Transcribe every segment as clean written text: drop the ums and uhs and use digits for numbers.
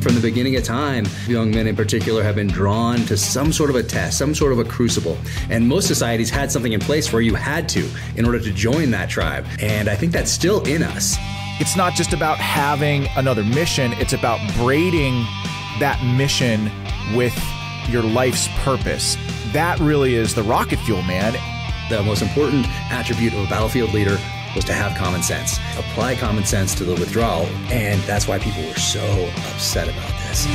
From the beginning of time, young men in particular have been drawn to some sort of a test, some sort of a crucible. And most societies had something in place where you had to in order to join that tribe. And I think that's still in us. It's not just about having another mission. It's about braiding that mission with your life's purpose. That really is the rocket fuel, man. The most important attribute of a battlefield leader was to have common sense. Apply common sense to the withdrawal, and that's why people were so upset about this.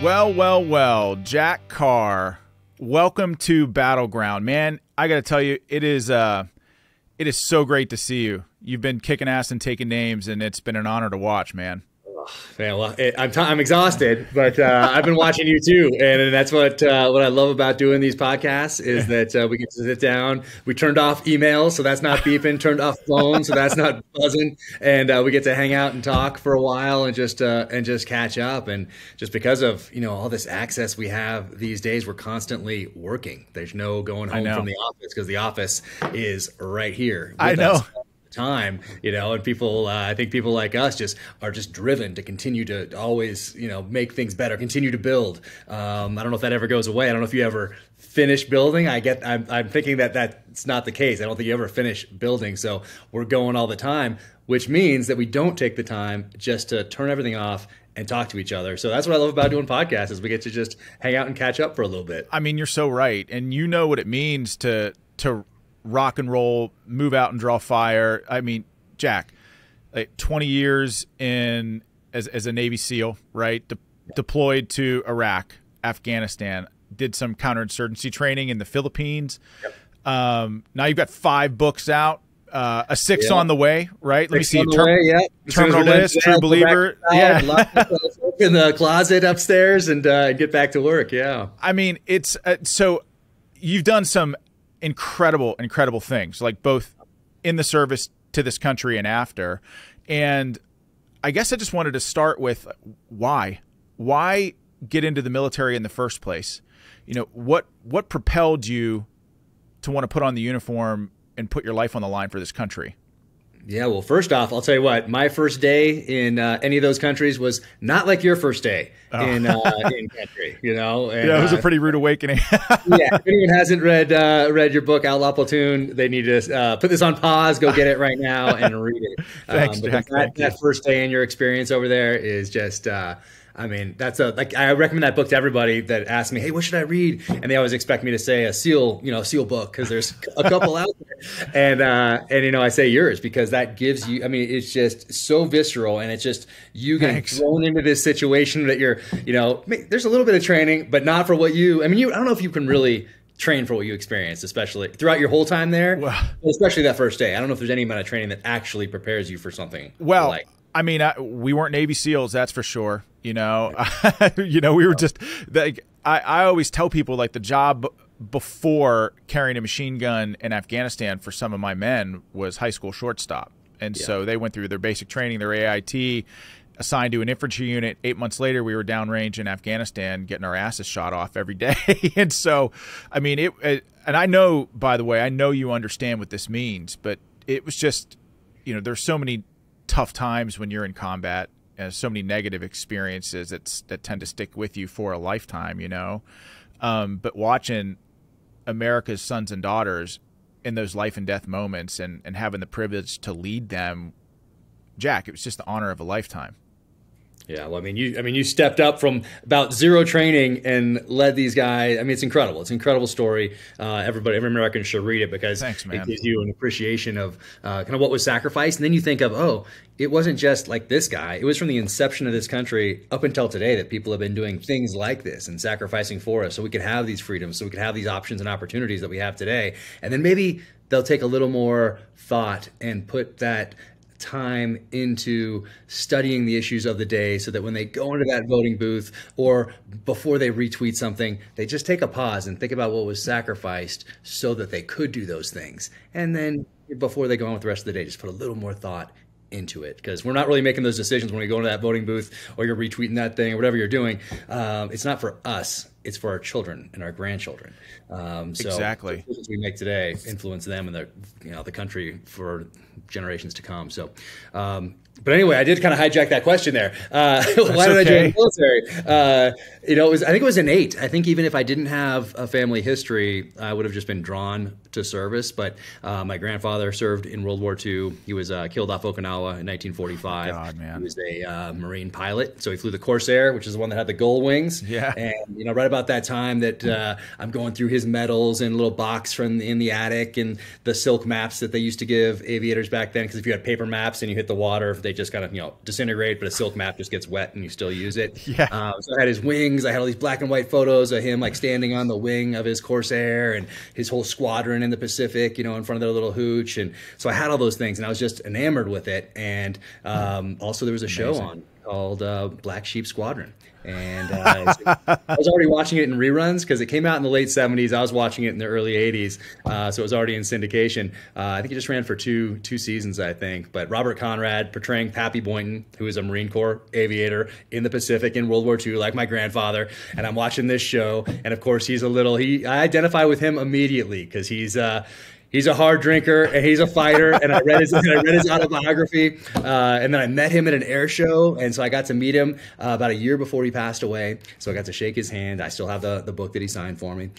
Well, Jack Carr, welcome to Battleground. Man, I got to tell you, it is so great to see you. You've been kicking ass and taking names, and it's been an honor to watch, man. Man, well, I'm exhausted, but I've been watching you too, and that's what I love about doing these podcasts is that we get to sit down. We turned off emails, so that's not beeping. Turned off phones, so that's not buzzing, and we get to hang out and talk for a while and just catch up. And just because of all this access we have these days, we're constantly working. There's no going home from the office because the office is right here. I know. Time, and people, I think people like us are driven to continue to always, make things better, continue to build. I don't know if that ever goes away. I don't know if you ever finish building. I'm thinking that that's not the case. I don't think you ever finish building. So we're going all the time, which means that we don't take the time just to turn everything off and talk to each other. So that's what I love about doing podcasts is we get to just hang out and catch up for a little bit. I mean, you're so right. And you know what it means to rock and roll, move out and draw fire. I mean, Jack, 20 years as a Navy SEAL, right? Deployed to Iraq, Afghanistan, did some counterinsurgency training in the Philippines. Yep. Now you've got 5 books out, a 6th on the way, right? Let me see. Terminalist, True Believer. Yeah. In the closet upstairs and get back to work. Yeah. I mean, it's so you've done some incredible things, like both in the service to this country and after. And I guess I just wanted to start with why get into the military in the first place? What propelled you to want to put on the uniform and put your life on the line for this country? Yeah, well, first off, I'll tell you what, my first day in any of those countries was not like your first day in country, And, it was a pretty rude awakening. Yeah, if anyone hasn't read your book, Outlaw Platoon, they need to put this on pause, go get it right now and read it. Thanks, Jack. That first day in your experience over there is just I recommend that book to everybody that asks me, hey, what should I read? And they always expect me to say a SEAL book because there's a couple out there. And I say yours because that gives you, it's just so visceral and it's just you getting thrown into this situation that you're, there's a little bit of training, but not for what I don't know if you can really train for what you experienced, especially throughout your whole time there, especially that first day. I don't know if there's any amount of training that actually prepares you for something like. I mean, we weren't Navy SEALs, that's for sure. We were just like, I always tell people like the job before carrying a machine gun in Afghanistan for some of my men was high school shortstop. And so they went through their basic training, their AIT, assigned to an infantry unit. 8 months later, we were downrange in Afghanistan getting our asses shot off every day. And so, and I know, by the way, I know you understand what this means, but it was just, there's so many tough times when you're in combat, and so many negative experiences that tend to stick with you for a lifetime, but watching America's sons and daughters in those life and death moments and having the privilege to lead them, Jack, it was just the honor of a lifetime. Yeah, well, you stepped up from about zero training and led these guys. It's incredible. It's an incredible story. Every American should read it because Thanks, man. It gives you an appreciation of kind of what was sacrificed. And then you think of, it wasn't just like this guy. It was from the inception of this country up until today that people have been doing things like this and sacrificing for us so we could have these freedoms, so we could have these options and opportunities that we have today. And then maybe they'll take a little more thought and put that time into studying the issues of the day so that when they go into that voting booth or before they retweet something, they just take a pause and think about what was sacrificed so that they could do those things. And then before they go on with the rest of the day, just put a little more thought into it, because we're not really making those decisions when we go into that voting booth or you're retweeting that thing or whatever you're doing. It's not for us. it's for our children and our grandchildren. So Exactly. the decisions we make today influence them and the country for generations to come. So, but anyway, I did kind of hijack that question there. Why did I join the military? I think it was innate. I think even if I didn't have a family history, I would have just been drawn to service. But my grandfather served in World War II. He was killed off Okinawa in 1945. God, man. He was a Marine pilot. So he flew the Corsair, which is the one that had the gull wings. Yeah. And, right about that time that I'm going through his medals in a little box in the attic and the silk maps that they used to give aviators back then. Because if you had paper maps and you hit the water, they just kind of, disintegrate, but a silk map just gets wet and you still use it. Yeah. So I had his wings. I had all these black and white photos of him standing on the wing of his Corsair and his whole squadron in the Pacific, in front of their little hooch. And so I had all those things and I was just enamored with it. And also there was a show on called Black Sheep Squadron. And I was already watching it in reruns because it came out in the late 70s. I was watching it in the early 80s. So it was already in syndication. I think it just ran for two seasons, I think. But Robert Conrad portraying Pappy Boynton, who is a Marine Corps aviator in the Pacific in World War II, like my grandfather. And I'm watching this show. And of course, I identify with him immediately because he's a hard drinker and he's a fighter. And I read his autobiography. And then I met him at an air show. And so I got to meet him about a year before he passed away. So I got to shake his hand. I still have the book that he signed for me.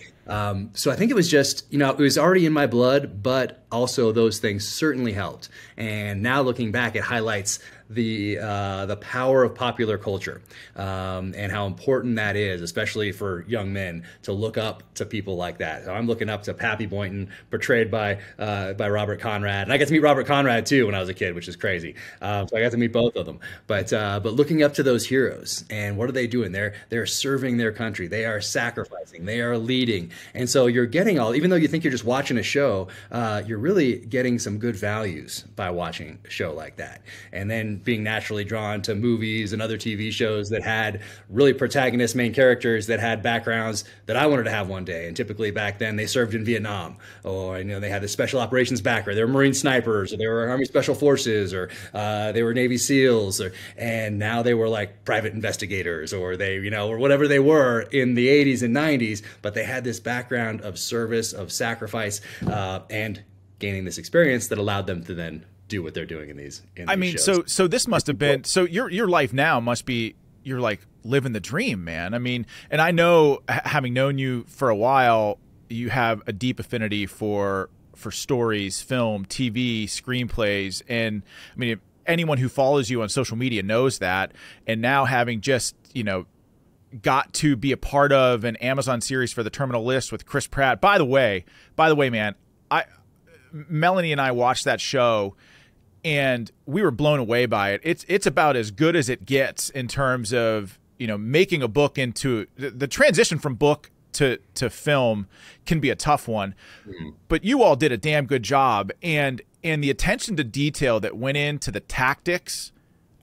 So I think it was just, it was already in my blood, but also those things certainly helped. And now looking back, it highlights the power of popular culture and how important that is, especially for young men, to look up to people like that. So I'm looking up to Pappy Boynton, portrayed by Robert Conrad, and I got to meet Robert Conrad too when I was a kid, which is crazy. So I got to meet both of them. But looking up to those heroes, and what are they doing? They're serving their country. They are sacrificing. They are leading. And so you're getting even though you think you're just watching a show, you're really getting some good values by watching a show like that. And then being naturally drawn to movies and other TV shows that had really protagonist main characters that had backgrounds that I wanted to have one day. And typically back then they served in Vietnam, or they had the special operations background. They were Marine snipers, or they were Army Special Forces, or they were Navy SEALs, and now they were like private investigators, or or whatever they were in the 80s and 90s. But they had this background of service, of sacrifice, and gaining this experience that allowed them to then do what they're doing in these shows. So this must have been, so your life now must be, you're like living the dream, man. I mean, and I know, having known you for a while, you have a deep affinity for stories, film, TV, screenplays. And I mean, anyone who follows you on social media knows that. And now having just, got to be a part of an Amazon series for The Terminal List with Chris Pratt. By the way, man, Melanie and I watched that show and we were blown away by it. It's about as good as it gets in terms of, making a book into the transition from book to film can be a tough one, but you all did a damn good job. And the attention to detail that went into the tactics,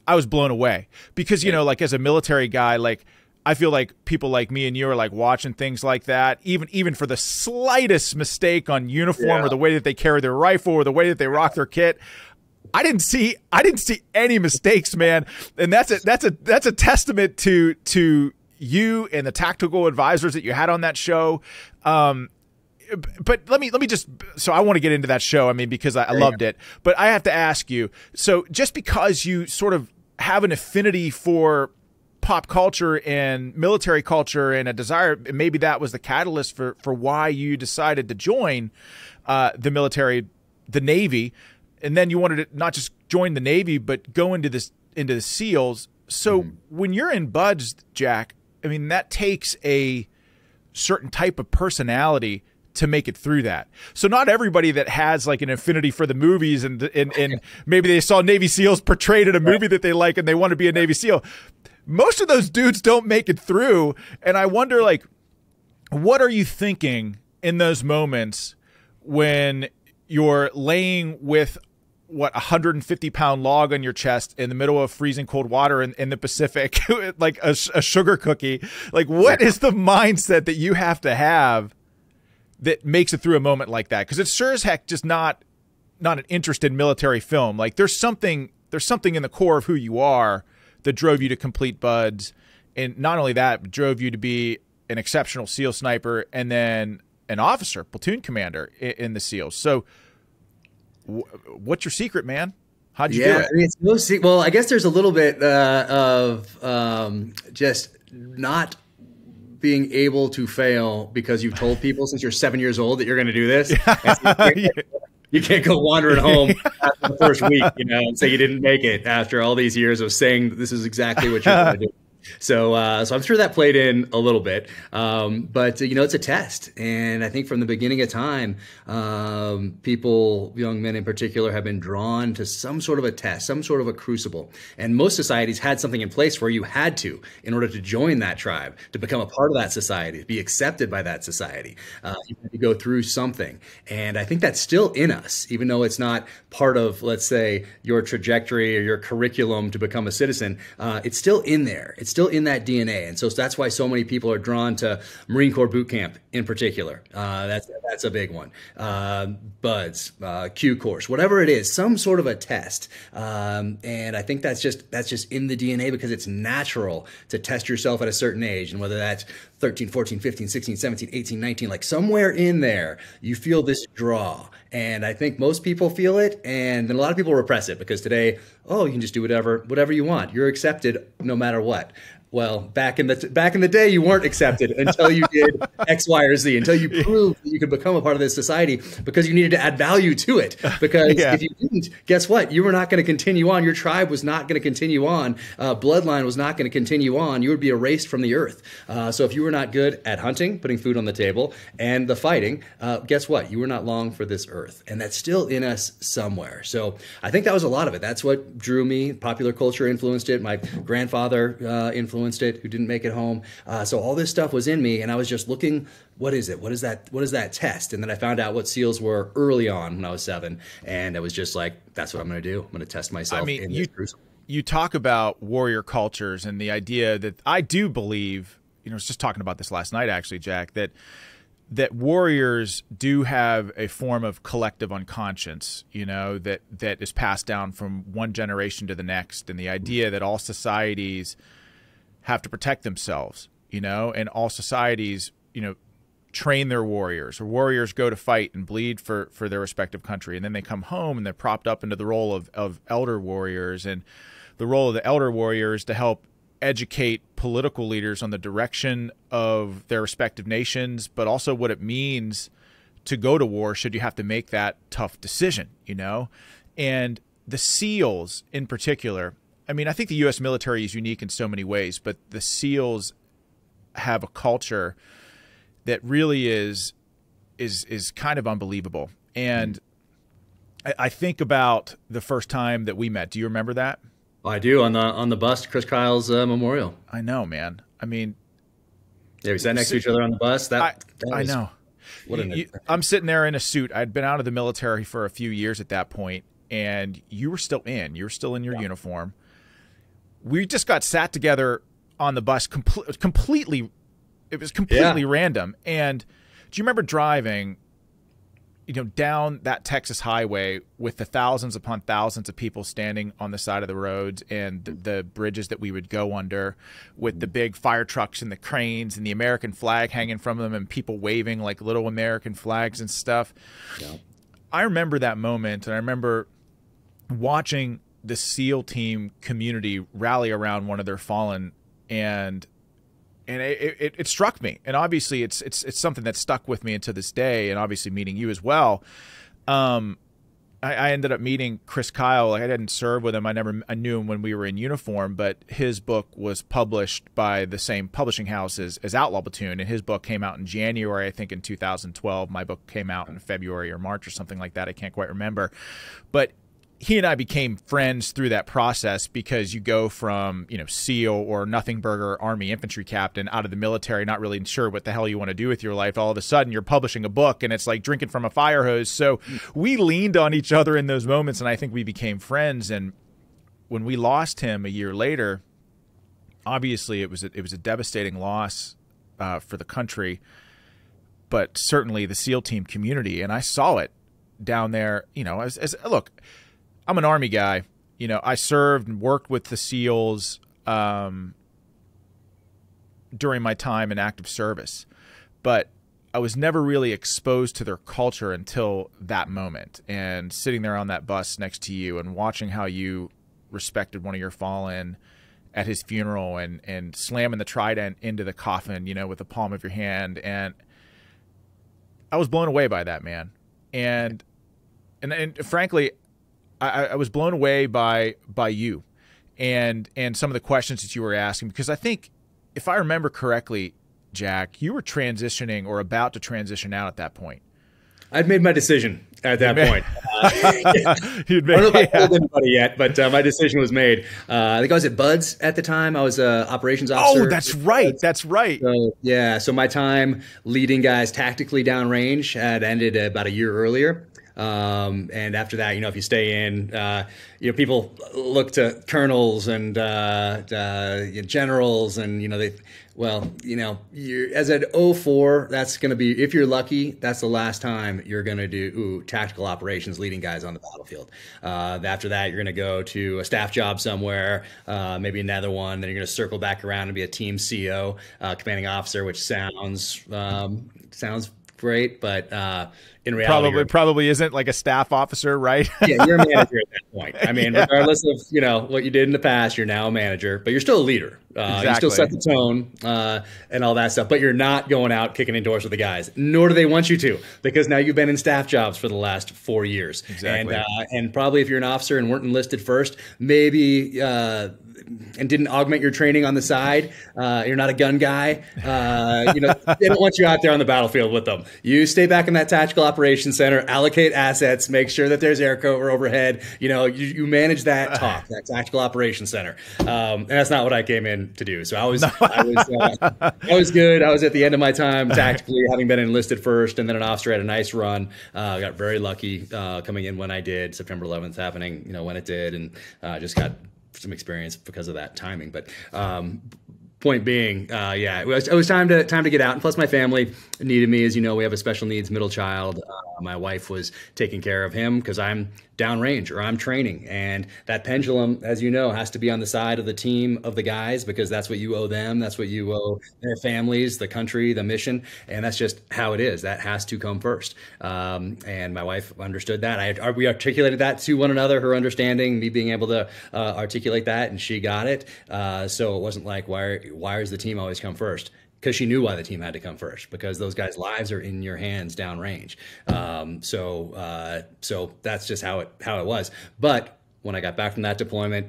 I was blown away because, like as a military guy, like I feel like people like me and you are like watching things like that, even for the slightest mistake on uniform or the way that they carry their rifle or the way that they rock their kit. I didn't see any mistakes, man. And that's a testament to you and the tactical advisors that you had on that show. But let me just, so I want to get into that show. I mean, because I loved it, but I have to ask you, so just because you sort of have an affinity for pop culture and military culture and a desire, maybe that was the catalyst for why you decided to join the military, the Navy, and then you wanted to not just join the Navy but go into the SEALs. So when you're in BUD/S, Jack, I mean, that takes a certain type of personality to make it through that. So not everybody that has like an affinity for the movies and maybe they saw Navy SEALs portrayed in a movie that they like and they want to be a Navy SEAL. Most of those dudes don't make it through. And I wonder, like, what are you thinking in those moments when you're laying with a 150-pound log on your chest in the middle of freezing cold water in the Pacific, like a sugar cookie? Like, what is the mindset that you have to have that makes it through a moment like that? Because it's sure as heck just not an interest in military film. Like, there's something in the core of who you are that drove you to complete BUD/S, and not only that, but drove you to be an exceptional SEAL sniper, and then an officer, platoon commander in the SEALs. So what's your secret, man? How'd you do it? I mean, it's well, I guess there's a little bit of just not being able to fail because you've told people since you're 7 years old that you're going to do this. You can't go wandering home after the first week, and say you didn't make it after all these years of saying this is exactly what you're going to do. So I'm sure that played in a little bit, but it's a test, and I think from the beginning of time, people, young men in particular, have been drawn to some sort of a test, some sort of a crucible. And most societies had something in place where you had to, in order to join that tribe, to become a part of that society, to be accepted by that society, you had to go through something. And I think that's still in us, even though it's not part of, let's say, your trajectory or your curriculum to become a citizen. It's still in there. It's still in that DNA. And so that's why so many people are drawn to Marine Corps boot camp in particular. That's a big one. BUDS, Q course, whatever it is, some sort of a test. And I think that's just in the DNA, because it's natural to test yourself at a certain age. And whether that's 13, 14, 15, 16, 17, 18, 19, like somewhere in there, you feel this draw. And I think most people feel it, and then a lot of people repress it, because today, you can just do whatever you want. You're accepted no matter what. Well, back in the day, you weren't accepted until you did X, Y, or Z, until you proved that you could become a part of this society, because you needed to add value to it. Because if you didn't, guess what? You were not going to continue on. Your tribe was not going to continue on. Bloodline was not going to continue on. You would be erased from the earth. So if you were not good at hunting, putting food on the table, and the fighting, guess what? You were not long for this earth. And that's still in us somewhere. So I think that was a lot of it. That's what drew me. Popular culture influenced it. My grandfather influenced it, who didn't make it home. So all this stuff was in me, and I was just looking, what is it? What is that test? And then I found out what SEALs were early on when I was 7, and it was just like, that's what I'm going to do. I'm going to test myself in this crucible. You talk about warrior cultures and the idea that I do believe, I was just talking about this last night, actually, Jack, that warriors do have a form of collective unconscious, that is passed down from one generation to the next, and the idea that all societies have to protect themselves, and all societies, train their warriors, or warriors go to fight and bleed for their respective country. And then they come home and they're propped up into the role of elder warriors. And the role of the elder warrior is to help educate political leaders on the direction of their respective nations, but also what it means to go to war should you have to make that tough decision, And the SEALs in particular, I mean, I think the U.S. military is unique in so many ways, but the SEALs have a culture that really is kind of unbelievable. And I think about the first time that we met. Do you remember that? I do, on the bus to Chris Kyle's memorial. I know, man. I mean, we sat next to each other on the bus. I know. I'm sitting there in a suit. I'd been out of the military for a few years at that point, and you were still in. You were still in your uniform. We just got sat together on the bus completely. It was completely random. And do you remember driving, down that Texas highway with the thousands upon thousands of people standing on the side of the roads, and the bridges that we would go under, with the big fire trucks and the cranes and the American flag hanging from them, and people waving like little American flags and stuff? Yeah. I remember that moment, and I remember watching the SEAL team community rally around one of their fallen, and it struck me. And obviously it's something that stuck with me until this day, and obviously meeting you as well. I ended up meeting Chris Kyle. Like, I didn't serve with him. I knew him when we were in uniform, but his book was published by the same publishing house as Outlaw Platoon, and his book came out in January, I think, in 2012. My book came out in February or March or something like that. I can't quite remember. But he and I became friends through that process, because you go from, SEAL or nothing burger Army infantry captain out of the military, not really sure what the hell you want to do with your life. All of a sudden you're publishing a book, and it's like drinking from a fire hose. So we leaned on each other in those moments, and I think we became friends. And when we lost him a year later, obviously it was a devastating loss for the country, but certainly the SEAL team community. And I saw it down there, look, I'm an Army guy. I served and worked with the SEALs. during my time in active service, but I was never really exposed to their culture until that moment. And sitting there on that bus next to you and watching how you respected one of your fallen at his funeral and slamming the trident into the coffin, you know, with the palm of your hand. And I was blown away by that, man. And frankly, I was blown away by you and some of the questions that you were asking, because I think, if I remember correctly, Jack, you were transitioning or about to transition out at that point. I'd made my decision at that point. I You'd don't know if I told anybody yet, but my decision was made. I think I was at Bud's at the time. I was an operations officer. Oh, that's right. That's right. So, yeah. So my time leading guys tactically downrange had ended about a year earlier. And after that, you know, if you stay in, you know, people look to colonels and generals, and you know, you're, as an 04, that's going to be, if you're lucky, that's the last time you're going to do tactical operations, leading guys on the battlefield. After that, you're going to go to a staff job somewhere, maybe another one. Then you're going to circle back around and be a team CO, commanding officer, which sounds great, but in reality, probably isn't, like a staff officer, right? Yeah, you're a manager at that point. I mean, regardless of, you know, what you did in the past, you're now a manager, but you're still a leader. Exactly. You still set the tone and all that stuff, but you're not going out kicking in doors with the guys, nor do they want you to, because now you've been in staff jobs for the last 4 years. Exactly. And probably if you're an officer and weren't enlisted first, maybe and didn't augment your training on the side, you're not a gun guy. You know, they don't want you out there on the battlefield with them. You stay back in that tactical operations center, allocate assets, make sure that there's air cover overhead. You know, you manage that that tactical operations center. And that's not what I came in to do. So I was good. I was at the end of my time tactically, having been enlisted first and then an officer. Had a nice run. I got very lucky coming in when I did. September 11th happening, you know, when it did, and just got some experience because of that timing. But point being, it was time to get out. And plus, my family needed me. As you know, we have a special needs middle child. My wife was taking care of him because I'm downrange or I'm training. And that pendulum, as you know, has to be on the side of the team of the guys, because that's what you owe them. That's what you owe their families, the country, the mission. And that's just how it is. That has to come first. And my wife understood that. We articulated that to one another, her understanding, me being able to articulate that, and she got it. So it wasn't like, why does the team always come first? Because she knew why the team had to come first, because those guys' lives are in your hands downrange. So that's just how it was. But when I got back from that deployment,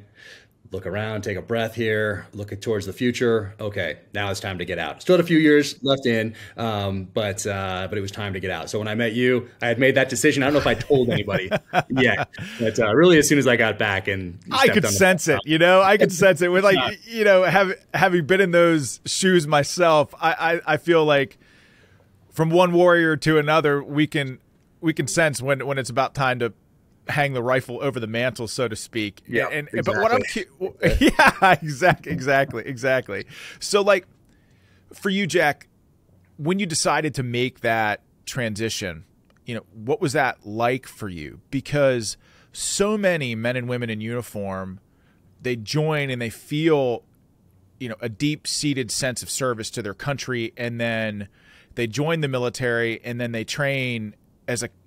look around, take a breath here, look towards the future. Okay, now it's time to get out. Still had a few years left in, but it was time to get out. So when I met you, I had made that decision. I don't know if I told anybody yet, but really as soon as I got back, and I could sense it. You know, I could sense it with, like, you know, having been in those shoes myself. I feel like from one warrior to another, we can sense when it's about time to hang the rifle over the mantle, so to speak. Yeah, exactly. But what yeah, exactly. So, like, for you, Jack, when you decided to make that transition, you know, what was that like for you? Because so many men and women in uniform, they join and they feel, you know, a deep-seated sense of service to their country, and then they join the military, and then they train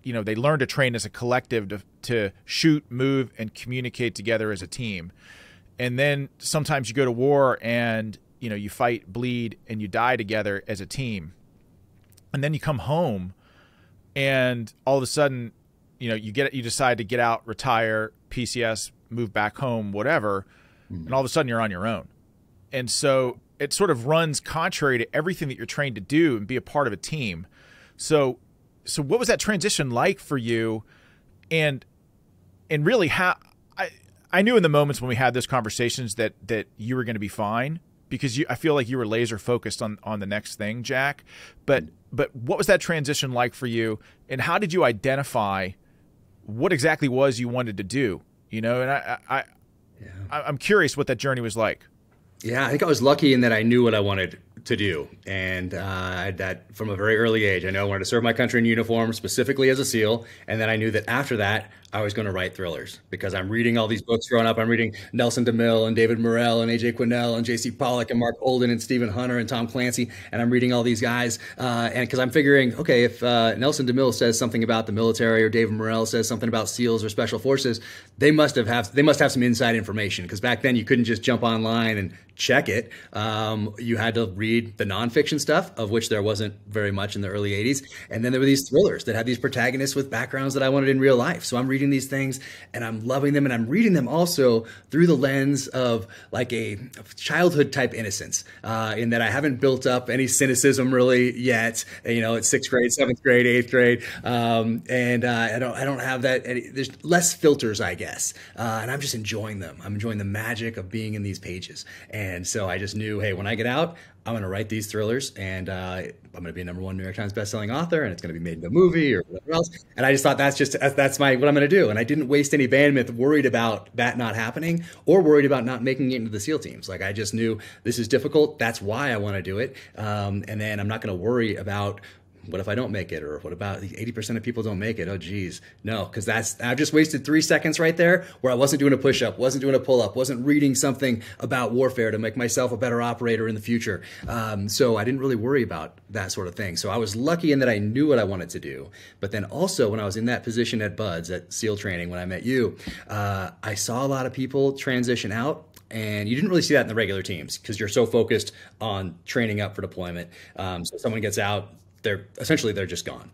they learn to train as a collective to shoot, move, and communicate together as a team. And then sometimes you go to war and, you know, you fight, bleed, and you die together as a team. And then you come home and all of a sudden, you know, you decide to get out, retire, PCS, move back home, whatever. And all of a sudden you're on your own. And so it sort of runs contrary to everything that you're trained to do and be a part of a team. So what was that transition like for you? And really, how I knew in the moments when we had those conversations that you were going to be fine, because I feel like you were laser focused on the next thing, Jack. But what was that transition like for you, and how did you identify what exactly was you wanted to do? You know, and I'm curious what that journey was like. Yeah, I think I was lucky in that I knew what I wanted to do. And that from a very early age, I know I wanted to serve my country in uniform, specifically as a SEAL. And then I knew that after that, I was going to write thrillers because I'm reading all these books growing up. I'm reading Nelson DeMille and David Morrell and AJ Quinnell and JC Pollock and Mark Olden and Stephen Hunter and Tom Clancy. And I'm reading all these guys. And because I'm figuring, okay, if Nelson DeMille says something about the military or David Morrell says something about SEALs or special forces, they must have some inside information, because back then you couldn't just jump online and check it. You had to read the nonfiction stuff, of which there wasn't very much in the early 80s. And then there were these thrillers that had these protagonists with backgrounds that I wanted in real life. So I'm reading these things and I'm loving them. And I'm reading them also through the lens of like a childhood type innocence, in that I haven't built up any cynicism really yet, at 6th grade, 7th grade, 8th grade. I don't have that. There's less filters, I guess. And I'm just enjoying them. I'm enjoying the magic of being in these pages. And so I just knew, hey, when I get out, I'm going to write these thrillers, and I'm going to be a #1 New York Times bestselling author, and it's going to be made into a movie or whatever else. And I just thought that's what I'm going to do. And I didn't waste any bandwidth worried about that not happening or worried about not making it into the SEAL teams. Like, I just knew this is difficult. That's why I want to do it. And then I'm not going to worry about, what if I don't make it? Or what about 80% of people don't make it? Oh, geez. No, because I've just wasted 3 seconds right there where I wasn't doing a push-up, wasn't doing a pull-up, wasn't reading something about warfare to make myself a better operator in the future. So I didn't really worry about that sort of thing. So I was lucky in that I knew what I wanted to do. But then also when I was in that position at BUD/S, at SEAL training, when I met you, I saw a lot of people transition out. And you didn't really see that in the regular teams because you're so focused on training up for deployment. So someone gets out, they're just gone.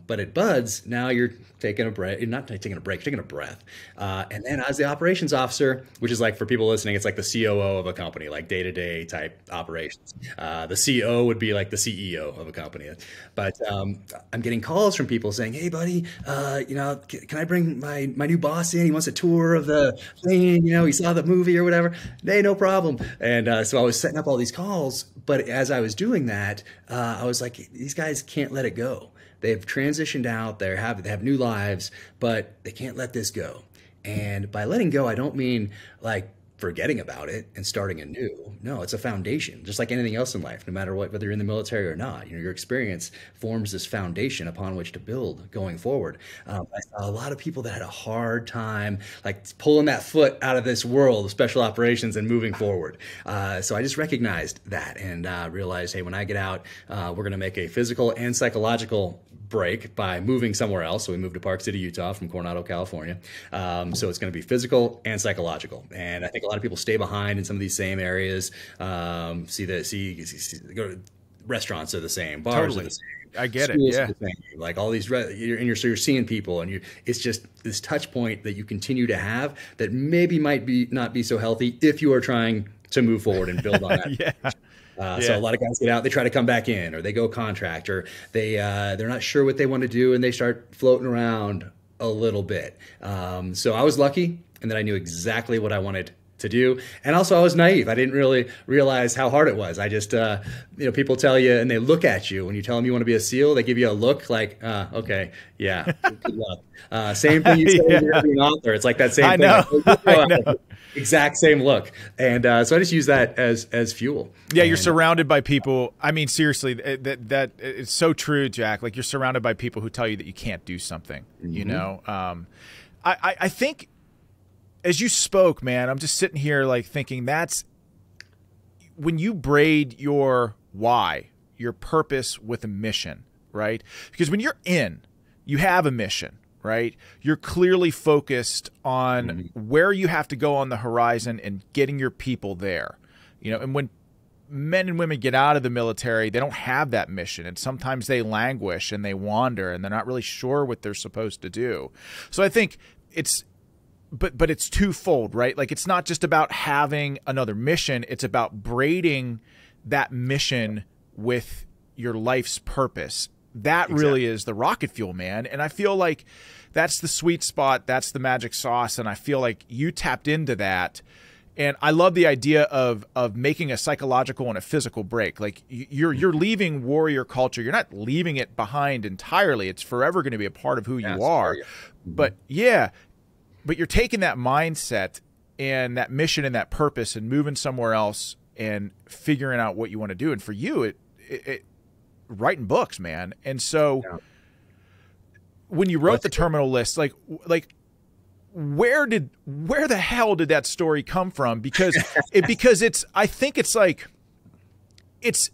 But at BUD/S, now you're taking a break. You're not taking a break, you're taking a breath. And then as the operations officer, which is like, for people listening, it's like the COO of a company, like day-to-day type operations. The CO would be like the CEO of a company. But I'm getting calls from people saying, hey, buddy, can I bring my new boss in? He wants a tour of the thing, he saw the movie or whatever. Hey, no problem. And so I was setting up all these calls. But as I was doing that, I was like, these guys can't let it go. They've transitioned out. They have new lives, but they can't let this go. And by letting go, I don't mean like forgetting about it and starting anew. No, it's a foundation, just like anything else in life, no matter what, whether you're in the military or not. Your experience forms this foundation upon which to build going forward. I saw a lot of people that had a hard time like pulling that foot out of this world of special operations and moving forward. So I just recognized that and realized, hey, when I get out, we're going to make a physical and psychological break by moving somewhere else. So we moved to Park City, Utah from Coronado, California. So it's going to be physical and psychological. And I think a lot of people stay behind in some of these same areas. Go to restaurants are the same, bars are the same. I get it. Yeah. Like all these, you're seeing people, and it's just this touch point that you continue to have that maybe might not be so healthy if you are trying to move forward and build on that. Yeah. So a lot of guys get out, they try to come back in, or they go contract, or they're not sure what they want to do, and they start floating around a little bit. So I was lucky in that I knew exactly what I wanted to do. And also I was naive. I didn't really realize how hard it was. I just, people tell you and they look at you when you tell them you want to be a SEAL, they give you a look like, okay, yeah, good luck. Same thing you say when you're an author. It's like that same thing. I know. Exact same look. And so I just use that as fuel. Yeah, you're surrounded by people. I mean, seriously, that it's so true, Jack. Like, you're surrounded by people who tell you that you can't do something, I think as you spoke, man, I'm just sitting here like thinking that's when you braid your why, your purpose with a mission, right? Because when you're in, you have a mission, right? You're clearly focused on where you have to go on the horizon and getting your people there, and when men and women get out of the military, they don't have that mission. And sometimes they languish and they wander and they're not really sure what they're supposed to do. So I think but it's twofold, right? Like, it's not just about having another mission. It's about braiding that mission with your life's purpose. That really is the rocket fuel, man. And I feel like that's the sweet spot. That's the magic sauce. And I feel like you tapped into that. And I love the idea of making a psychological and a physical break. Like, you're leaving warrior culture. You're not leaving it behind entirely. It's forever going to be a part of who you are. But you're taking that mindset and that mission and that purpose and moving somewhere else and figuring out what you want to do. And for you, it writing books, man. And so when you wrote the terminal list, like where the hell did that story come from? Because I think it's like, it's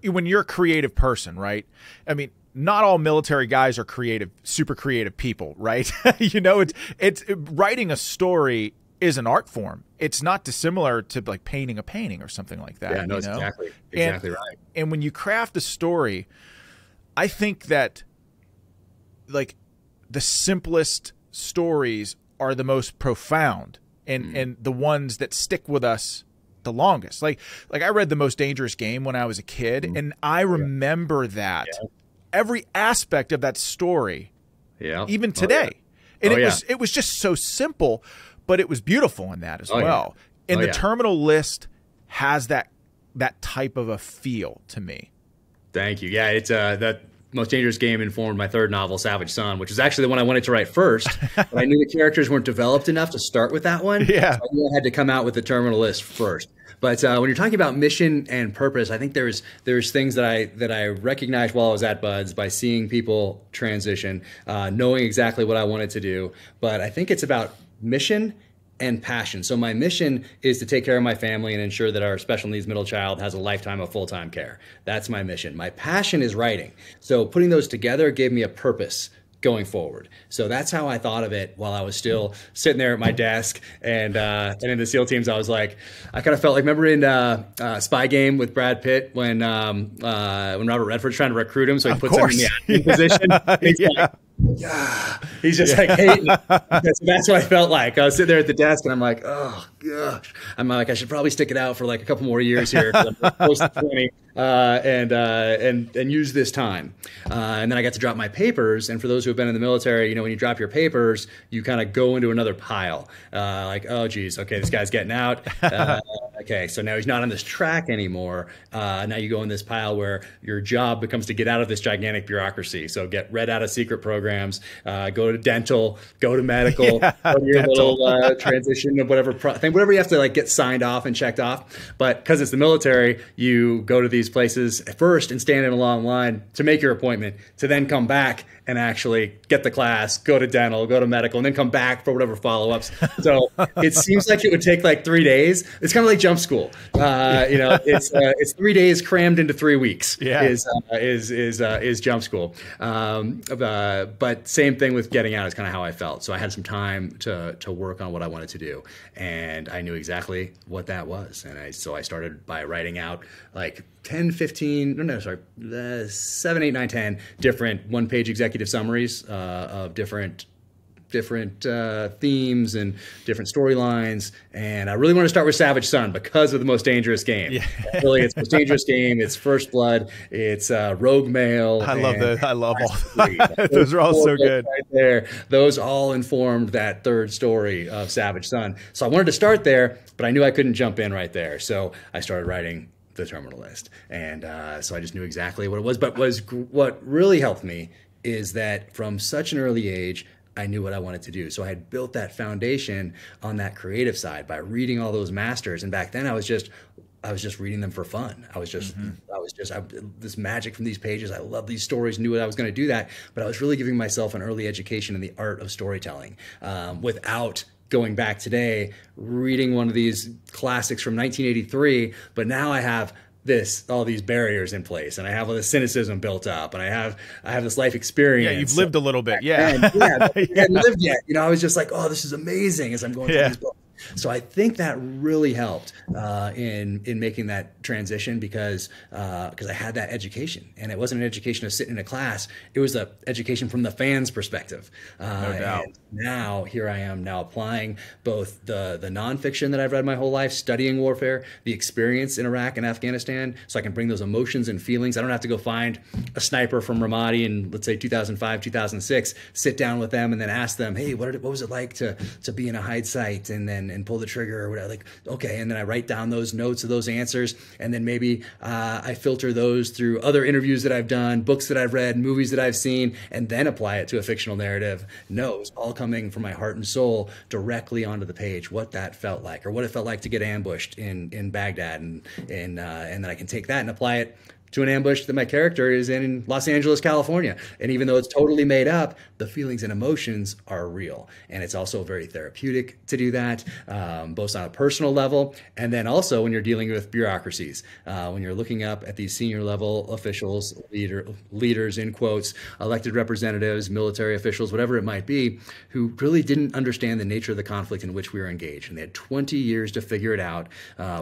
when you're a creative person, right? I mean, not all military guys are creative, super creative people, right? You know, it's writing a story is an art form. It's not dissimilar to like painting a painting or something like that. Yeah, no, you know? exactly right. And when you craft a story, I think that like the simplest stories are the most profound and the ones that stick with us the longest. Like I read The Most Dangerous Game when I was a kid, and I remember that. Yeah. Every aspect of that story, even today. And it was just so simple, but it was beautiful in that as well. Yeah. And the terminal list has that type of a feel to me. Thank you. Yeah, it's that Most Dangerous Game informed my third novel, Savage Son, which is actually the one I wanted to write first. But I knew the characters weren't developed enough to start with that one. Yeah. So I knew I had to come out with the terminal list first. But when you're talking about mission and purpose, I think there's things that I recognized while I was at Buds by seeing people transition, knowing exactly what I wanted to do. But I think it's about mission and passion. So my mission is to take care of my family and ensure that our special needs middle child has a lifetime of full-time care. That's my mission. My passion is writing. So putting those together gave me a purpose going forward. So that's how I thought of it while I was still sitting there at my desk. And in the SEAL teams, I was like, I kind of felt like, remember in Spy Game with Brad Pitt when Robert Redford's trying to recruit him, so he puts him in the acting position. He's like, he's just like hating. So that's what I felt like. I was sitting there at the desk and I'm like, oh gosh. I'm like, I should probably stick it out for like a couple more years here because I'm close to 20 and use this time. And then I got to drop my papers. And for those who have been in the military, you know, when you drop your papers, you kind of go into another pile. Like, oh geez, okay, this guy's getting out. Okay, so now he's not on this track anymore. Now you go in this pile where your job becomes to get out of this gigantic bureaucracy. So get read out of secret programs, go to dental, go to medical, go to your little transition of whatever thing, whatever you have to like get signed off and checked off. But because it's the military, you go to these places first and stand in a long line to make your appointment, to then come back and actually get the class, go to dental, go to medical, and then come back for whatever follow-ups. So it seems like it would take like 3 days. It's kind of like jump school. You know, it's 3 days crammed into 3 weeks. Yeah. Is jump school. But same thing with getting out is kind of how I felt. So I had some time to work on what I wanted to do, and I knew exactly what that was. And so I started by writing out like 7, 8, 9, 10 different one-page executive summaries of different themes and different storylines. And I really want to start with Savage Son because of The Most Dangerous Game. Yeah. Really, it's Most Dangerous Game, it's First Blood, it's Rogue Male. I love that. I love all those are all so good. Right there. Those all informed that third story of Savage Son. So I wanted to start there, but I knew I couldn't jump in right there. So I started writing the terminal list. And so I just knew exactly what it was. But what really helped me is that from such an early age, I knew what I wanted to do. So I had built that foundation on that creative side by reading all those masters. And back then I was just reading them for fun. This magic from these pages. I love these stories, knew what I was going to do that, but I was really giving myself an early education in the art of storytelling without going back today, reading one of these classics from 1983, but now I have all these barriers in place, and I have all this cynicism built up, and I have this life experience. Yeah, you've lived a little bit. Yeah. And, I hadn't lived yet. You know, I was just like, oh, this is amazing as I'm going through these books. So I think that really helped in making that transition because I had that education, and it wasn't an education of sitting in a class. It was an education from the fans' perspective. No doubt. And now here I am now applying both the nonfiction that I've read my whole life, studying warfare, the experience in Iraq and Afghanistan, so I can bring those emotions and feelings. I don't have to go find a sniper from Ramadi in, let's say, 2005, 2006, sit down with them and then ask them, hey, what was it like to be in a hide site and then and pull the trigger or whatever. Like, okay. And then I write down those notes of those answers. And then maybe I filter those through other interviews that I've done, books that I've read, movies that I've seen, and then apply it to a fictional narrative. No, it's all coming from my heart and soul directly onto the page, what that felt like, or what it felt like to get ambushed in Baghdad. And then I can take that and apply it to an ambush that my character is in Los Angeles, California. And even though it's totally made up, the feelings and emotions are real. And it's also very therapeutic to do that, both on a personal level, and then also when you're dealing with bureaucracies, when you're looking up at these senior level officials, leaders in quotes, elected representatives, military officials, whatever it might be, who really didn't understand the nature of the conflict in which we were engaged. And they had 20 years to figure it out.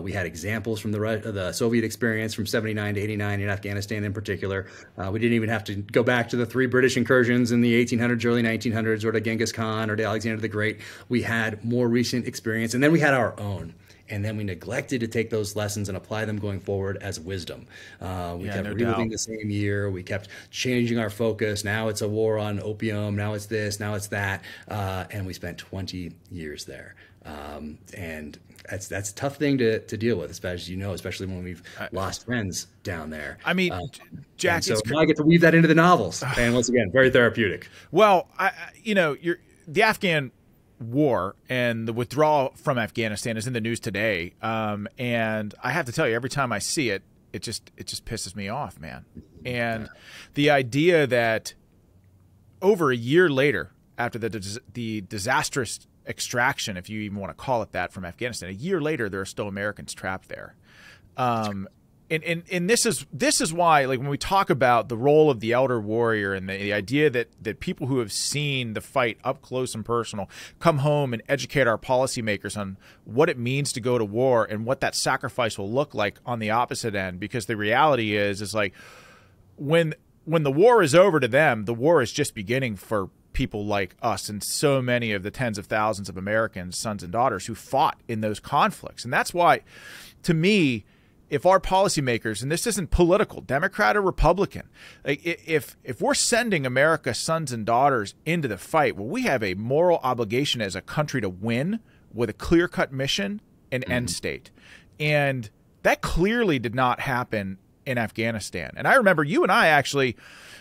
We had examples from the Soviet experience from 79 to 89 in Afghanistan in particular. We didn't even have to go back to the 3 British incursions in the 1800s, early 1900s, or to Genghis Khan or to Alexander the Great. We had more recent experience, and then we had our own. And then we neglected to take those lessons and apply them going forward as wisdom. We kept reliving the same year. We kept changing our focus. Now it's a war on opium. Now it's this. Now it's that. And we spent 20 years there. And that's a tough thing to deal with, especially when we've lost friends down there. I mean, Jack, so now I get to weave that into the novels. And once again, very therapeutic. Well, the Afghan war and the withdrawal from Afghanistan is in the news today. And I have to tell you, every time I see it, it just pisses me off, man. And the idea that over a year later, after the disastrous extraction, if you even want to call it that, from Afghanistan, a year later, there are still Americans trapped there. And this is why, like, when we talk about the role of the elder warrior and the idea that people who have seen the fight up close and personal come home and educate our policymakers on what it means to go to war and what that sacrifice will look like on the opposite end, because the reality is like when the war is over to them, the war is just beginning for people like us and so many of the tens of thousands of Americans, sons and daughters, who fought in those conflicts. And that's why, to me, if our policymakers, and this isn't political, Democrat or Republican, like if we're sending America's sons and daughters into the fight, well, we have a moral obligation as a country to win with a clear-cut mission and end state. And that clearly did not happen in Afghanistan. And I remember you and I actually,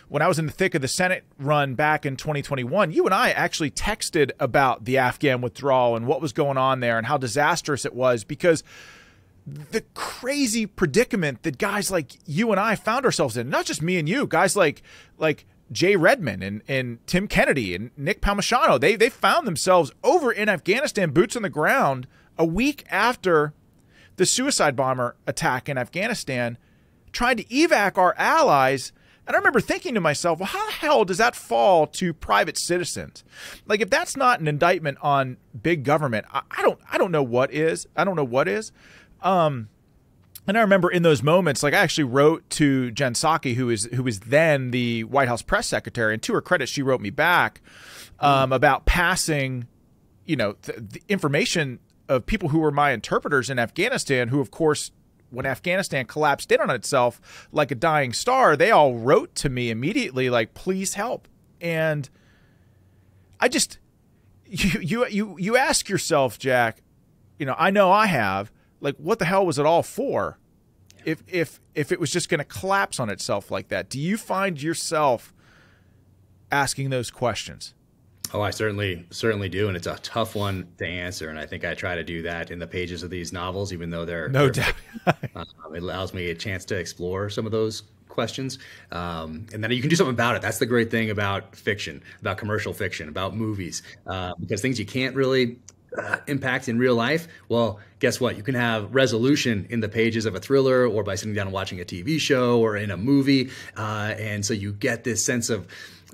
when I was in the thick of the Senate run back in 2021, you and I actually texted about the Afghan withdrawal and what was going on there and how disastrous it was, because the crazy predicament that guys like you and I found ourselves in, not just me and you, guys like Jay Redmond and Tim Kennedy and Nick Palmisano, they found themselves over in Afghanistan, boots on the ground, a week after the suicide bomber attack in Afghanistan, trying to evac our allies. And I remember thinking to myself, well, how the hell does that fall to private citizens? Like, if that's not an indictment on big government, I don't know what is. I don't know what is. And I remember in those moments, like, I actually wrote to Jen Psaki, who was then the White House press secretary, and to her credit, she wrote me back about passing, the information of people who were my interpreters in Afghanistan, who, of course, when Afghanistan collapsed in on itself like a dying star, they all wrote to me immediately, like, please help. And I just, you ask yourself, Jack, I know I have, like, what the hell was it all for? If it was just going to collapse on itself like that, do you find yourself asking those questions? Oh, I certainly do, and it's a tough one to answer. And I think I try to do that in the pages of these novels, even though they're no doubt. It allows me a chance to explore some of those questions, and then you can do something about it. That's the great thing about fiction, about commercial fiction, about movies, because things you can't really impact in real life. Well, guess what? You can have resolution in the pages of a thriller, or by sitting down and watching a TV show, or in a movie, and so you get this sense of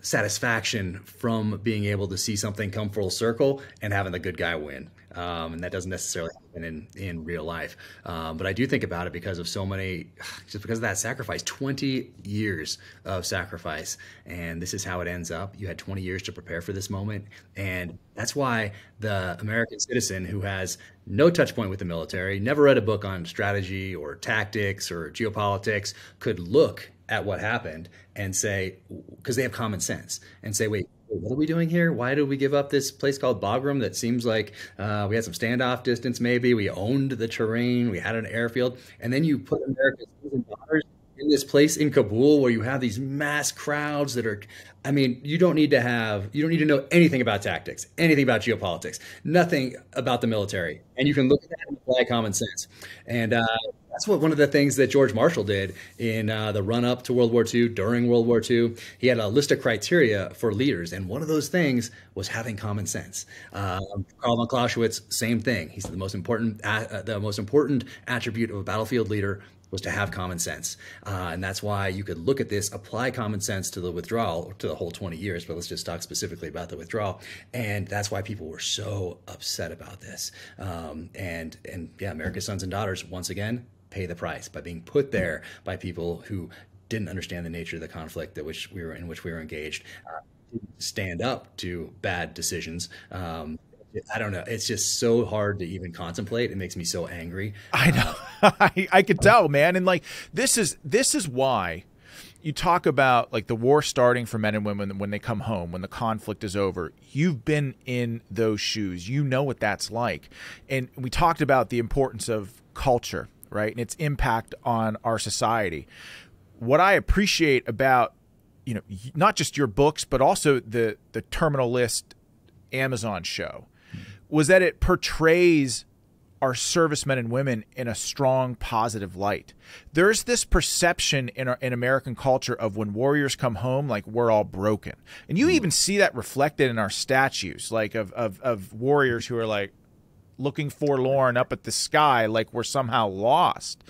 satisfaction from being able to see something come full circle and having the good guy win. And that doesn't necessarily happen in real life. But I do think about it because of so many, just because of that sacrifice, 20 years of sacrifice. And this is how it ends up. You had 20 years to prepare for this moment. And that's why the American citizen who has no touch point with the military, never read a book on strategy or tactics or geopolitics, could look at what happened and say, because they have common sense, and say, wait, what are we doing here? Why did we give up this place called Bagram that seems like we had some standoff distance maybe? We owned the terrain. We had an airfield. And then you put America's sons and daughters in this place in Kabul where you have these mass crowds that are, I mean, you don't need to know anything about tactics, anything about geopolitics, nothing about the military. And you can look at that and apply common sense. And that's one of the things that George Marshall did in the run up to World War II, during World War II. He had a list of criteria for leaders. And one of those things was having common sense. Karl von Clausewitz, same thing. He said the most important attribute of a battlefield leader was to have common sense. And that's why you could look at this, apply common sense to the withdrawal, to the whole 20 years, but let's just talk specifically about the withdrawal. And that's why people were so upset about this. And yeah, America's sons and daughters, once again, pay the price by being put there by people who didn't understand the nature of the conflict in which we were engaged, stand up to bad decisions. I don't know. It's just so hard to even contemplate. It makes me so angry. I know. I could tell, man. And like, this is why you talk about like the war starting for men and women when they come home, when the conflict is over. You've been in those shoes. You know what that's like. And we talked about the importance of culture, right? And its impact on our society. What I appreciate about, you know, not just your books, but also the Terminal List Amazon show, was that it portrays our servicemen and women in a strong, positive light. There's this perception in American culture of when warriors come home, like we're all broken. And you even see that reflected in our statues, like of warriors who are like looking forlorn up at the sky, like we're somehow lost.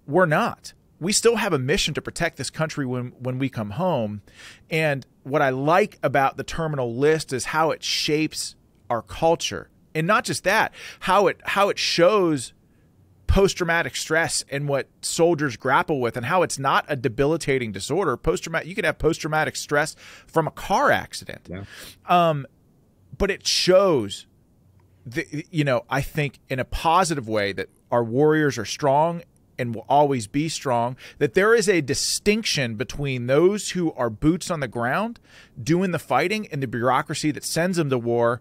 We're not. We still have a mission to protect this country when we come home. And what I like about the Terminal List is how it shapes our culture. And not just that, how it shows post-traumatic stress and what soldiers grapple with, and how it's not a debilitating disorder. You can have post-traumatic stress from a car accident. Yeah. But it shows, I think in a positive way that our warriors are strong and will always be strong, that there is a distinction between those who are boots on the ground doing the fighting and the bureaucracy that sends them to war.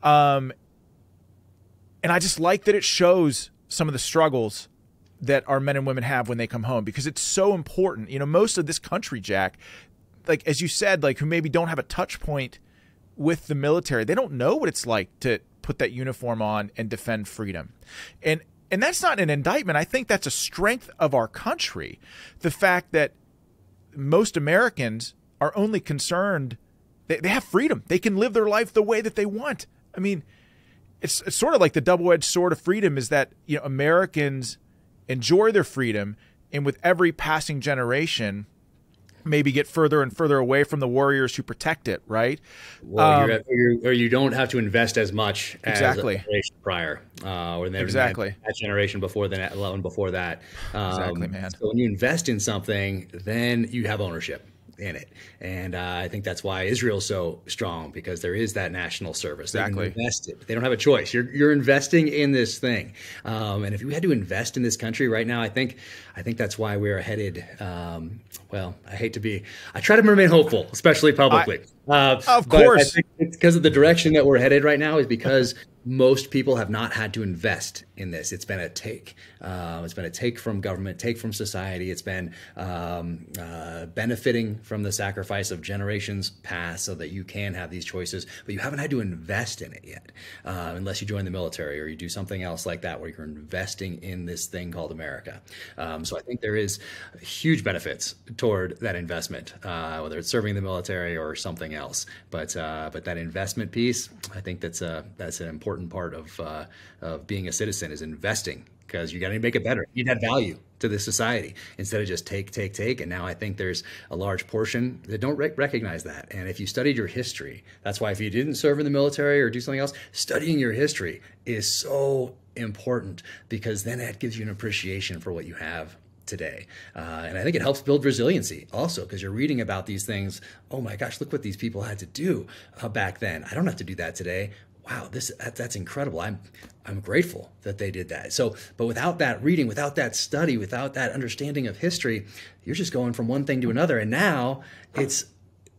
And I just like that it shows some of the struggles that our men and women have when they come home, because it's so important. You know, most of this country, Jack, like as you said, like who maybe don't have a touch point with the military, they don't know what it's like to put that uniform on and defend freedom. And that's not an indictment. I think that's a strength of our country. The fact that most Americans are only concerned, they have freedom. They can live their life the way that they want. I mean, it's sort of like the double-edged sword of freedom is that, you know, Americans enjoy their freedom, and with every passing generation, maybe get further and further away from the warriors who protect it, right? Well, or you don't have to invest as much as exactly. a generation prior, or exactly that generation before that, and before that. Exactly, man. So when you invest in something, then you have ownership in it. And I think that's why Israel's so strong, because there is that national service. Exactly. They've invested. They don't have a choice. You're investing in this thing. And if we had to invest in this country right now, I think that's why we're headed. Well, I try to remain hopeful, especially publicly. Of course. I think it's because of the direction that we're headed right now is because most people have not had to invest in this. It's been a take. It's been a take from government, take from society. It's been benefiting from the sacrifice of generations past so that you can have these choices, but you haven't had to invest in it yet, unless you join the military or you do something else like that where you're investing in this thing called America. So I think there is huge benefits toward that investment, whether it's serving the military or something else. But that investment piece, I think that's an important part of being a citizen, is investing, because you got to make it better. You need that value to the society instead of just take. And now I think there's a large portion that don't recognize that. And if you studied your history, that's why if you didn't serve in the military or do something else, studying your history is so important, because then that gives you an appreciation for what you have today. And I think it helps build resiliency also, because you're reading about these things. Oh my gosh, look what these people had to do back then. I don't have to do that today. Wow, that's incredible. I'm grateful that they did that. So, but without that reading, without that study, without that understanding of history, you're just going from one thing to another. And now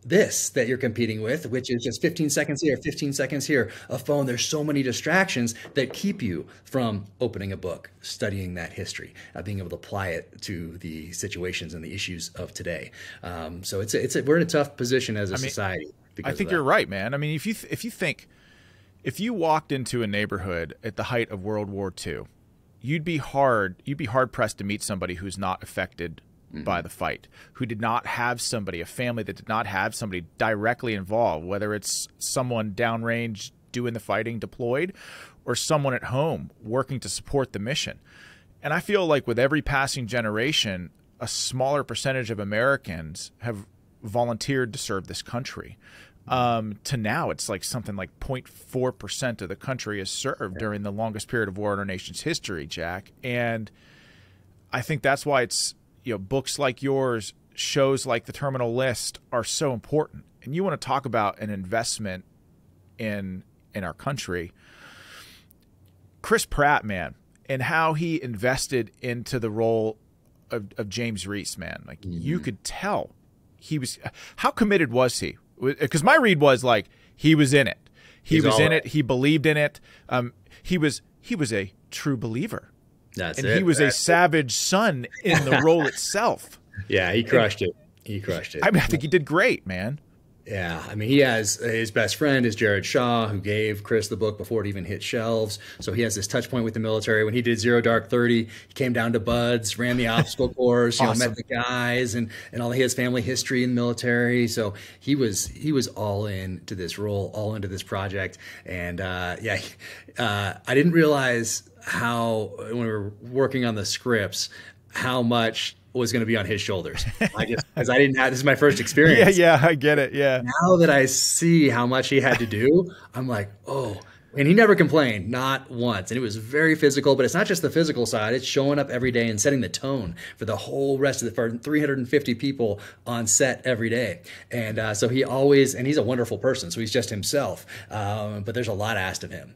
this that you're competing with, which is just 15 seconds here, 15 seconds here, a phone. There's so many distractions that keep you from opening a book, studying that history, being able to apply it to the situations and the issues of today. So we're in a tough position as a society. I think you're right, man. I mean, if you walked into a neighborhood at the height of World War II, you'd be hard pressed to meet somebody who's not affected by the fight, who did not have somebody, a family that did not have somebody directly involved, whether it's someone downrange doing the fighting deployed or someone at home working to support the mission. And I feel like with every passing generation, a smaller percentage of Americans have volunteered to serve this country. To now, it's like something like 0.4% of the country is served during the longest period of war in our nation's history, Jack. And I think that's why it's, books like yours, shows like The Terminal List are so important. And you want to talk about an investment in our country. Chris Pratt, man, and how he invested into the role of James Reece, man. Like you could tell he was. How committed was he? Because my read was like he was in it. He was in it. He believed in it. He was a true believer. He was a savage son in the role itself. Yeah, he crushed it. I mean, I think he did great, man. Yeah, I mean, he has his best friend is Jared Shaw, who gave Chris the book before it even hit shelves. So he has this touch point with the military. When he did Zero Dark 30, he came down to Buds, ran the obstacle course, Awesome. met the guys, and all his family history in the military. So he was all in to this role, all into this project. And I didn't realize how, when we were working on the scripts, how much was going to be on his shoulders. Because I didn't have, this is my first experience. Yeah, I get it. Yeah. Now that I see how much he had to do, I'm like, oh, and he never complained, not once. And it was very physical, but it's not just the physical side. It's showing up every day and setting the tone for the whole rest of for 350 people on set every day. And so he always, and he's a wonderful person, so he's just himself. But there's a lot asked of him,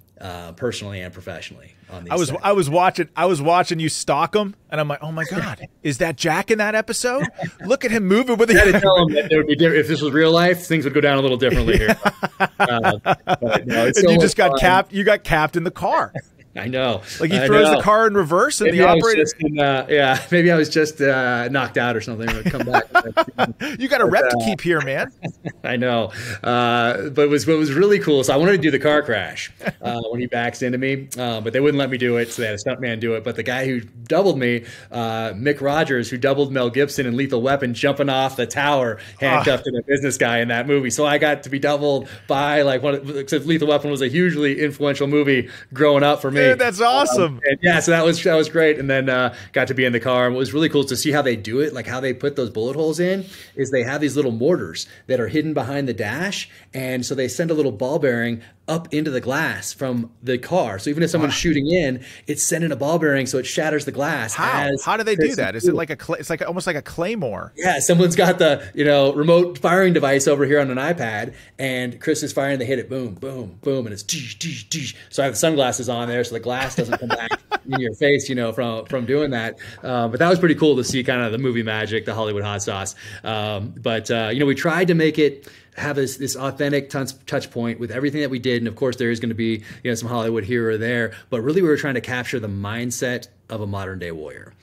personally and professionally. On these I was watching you stalk him, and I'm like, oh my God, is that Jack in that episode? Look at him moving with I had to tell him that there would be if this was real life, things would go down a little differently here. But no, it's and so you just got fun. capped. You got capped in the car. I know. Like he throws the car in reverse, and maybe the operator. Maybe I was just knocked out or something. Come back. You got a rep to keep here, man. I know. But what was really cool. So I wanted to do the car crash when he backs into me, but they wouldn't let me do it. So they had a stuntman do it. But the guy who doubled me, Mick Rogers, who doubled Mel Gibson in Lethal Weapon, jumping off the tower, handcuffed to the business guy in that movie. So I got to be doubled by except Lethal Weapon was a hugely influential movie growing up for me. Dude, that's awesome. So that was great. And then got to be in the car. And what was really cool to see how they do it, like how they put those bullet holes in, is they have these little mortars that are hidden behind the dash. And so they send a little ball bearing up into the glass from the car. So even if someone's shooting in, it's sending a ball bearing so it shatters the glass. How do they do that? Is it like it's like almost like a claymore? Yeah, someone's got the remote firing device over here on an iPad, and Chris is firing. They hit it, boom, boom, boom, and it's tsh, tsh, tsh. So I have the sunglasses on there, so the glass doesn't come back in your face, from doing that. But that was pretty cool to see, kind of the movie magic, the Hollywood hot sauce. But we tried to make it have this authentic touch point with everything that we did. And of course there is going to be, some Hollywood here or there, but really we were trying to capture the mindset of a modern day warrior.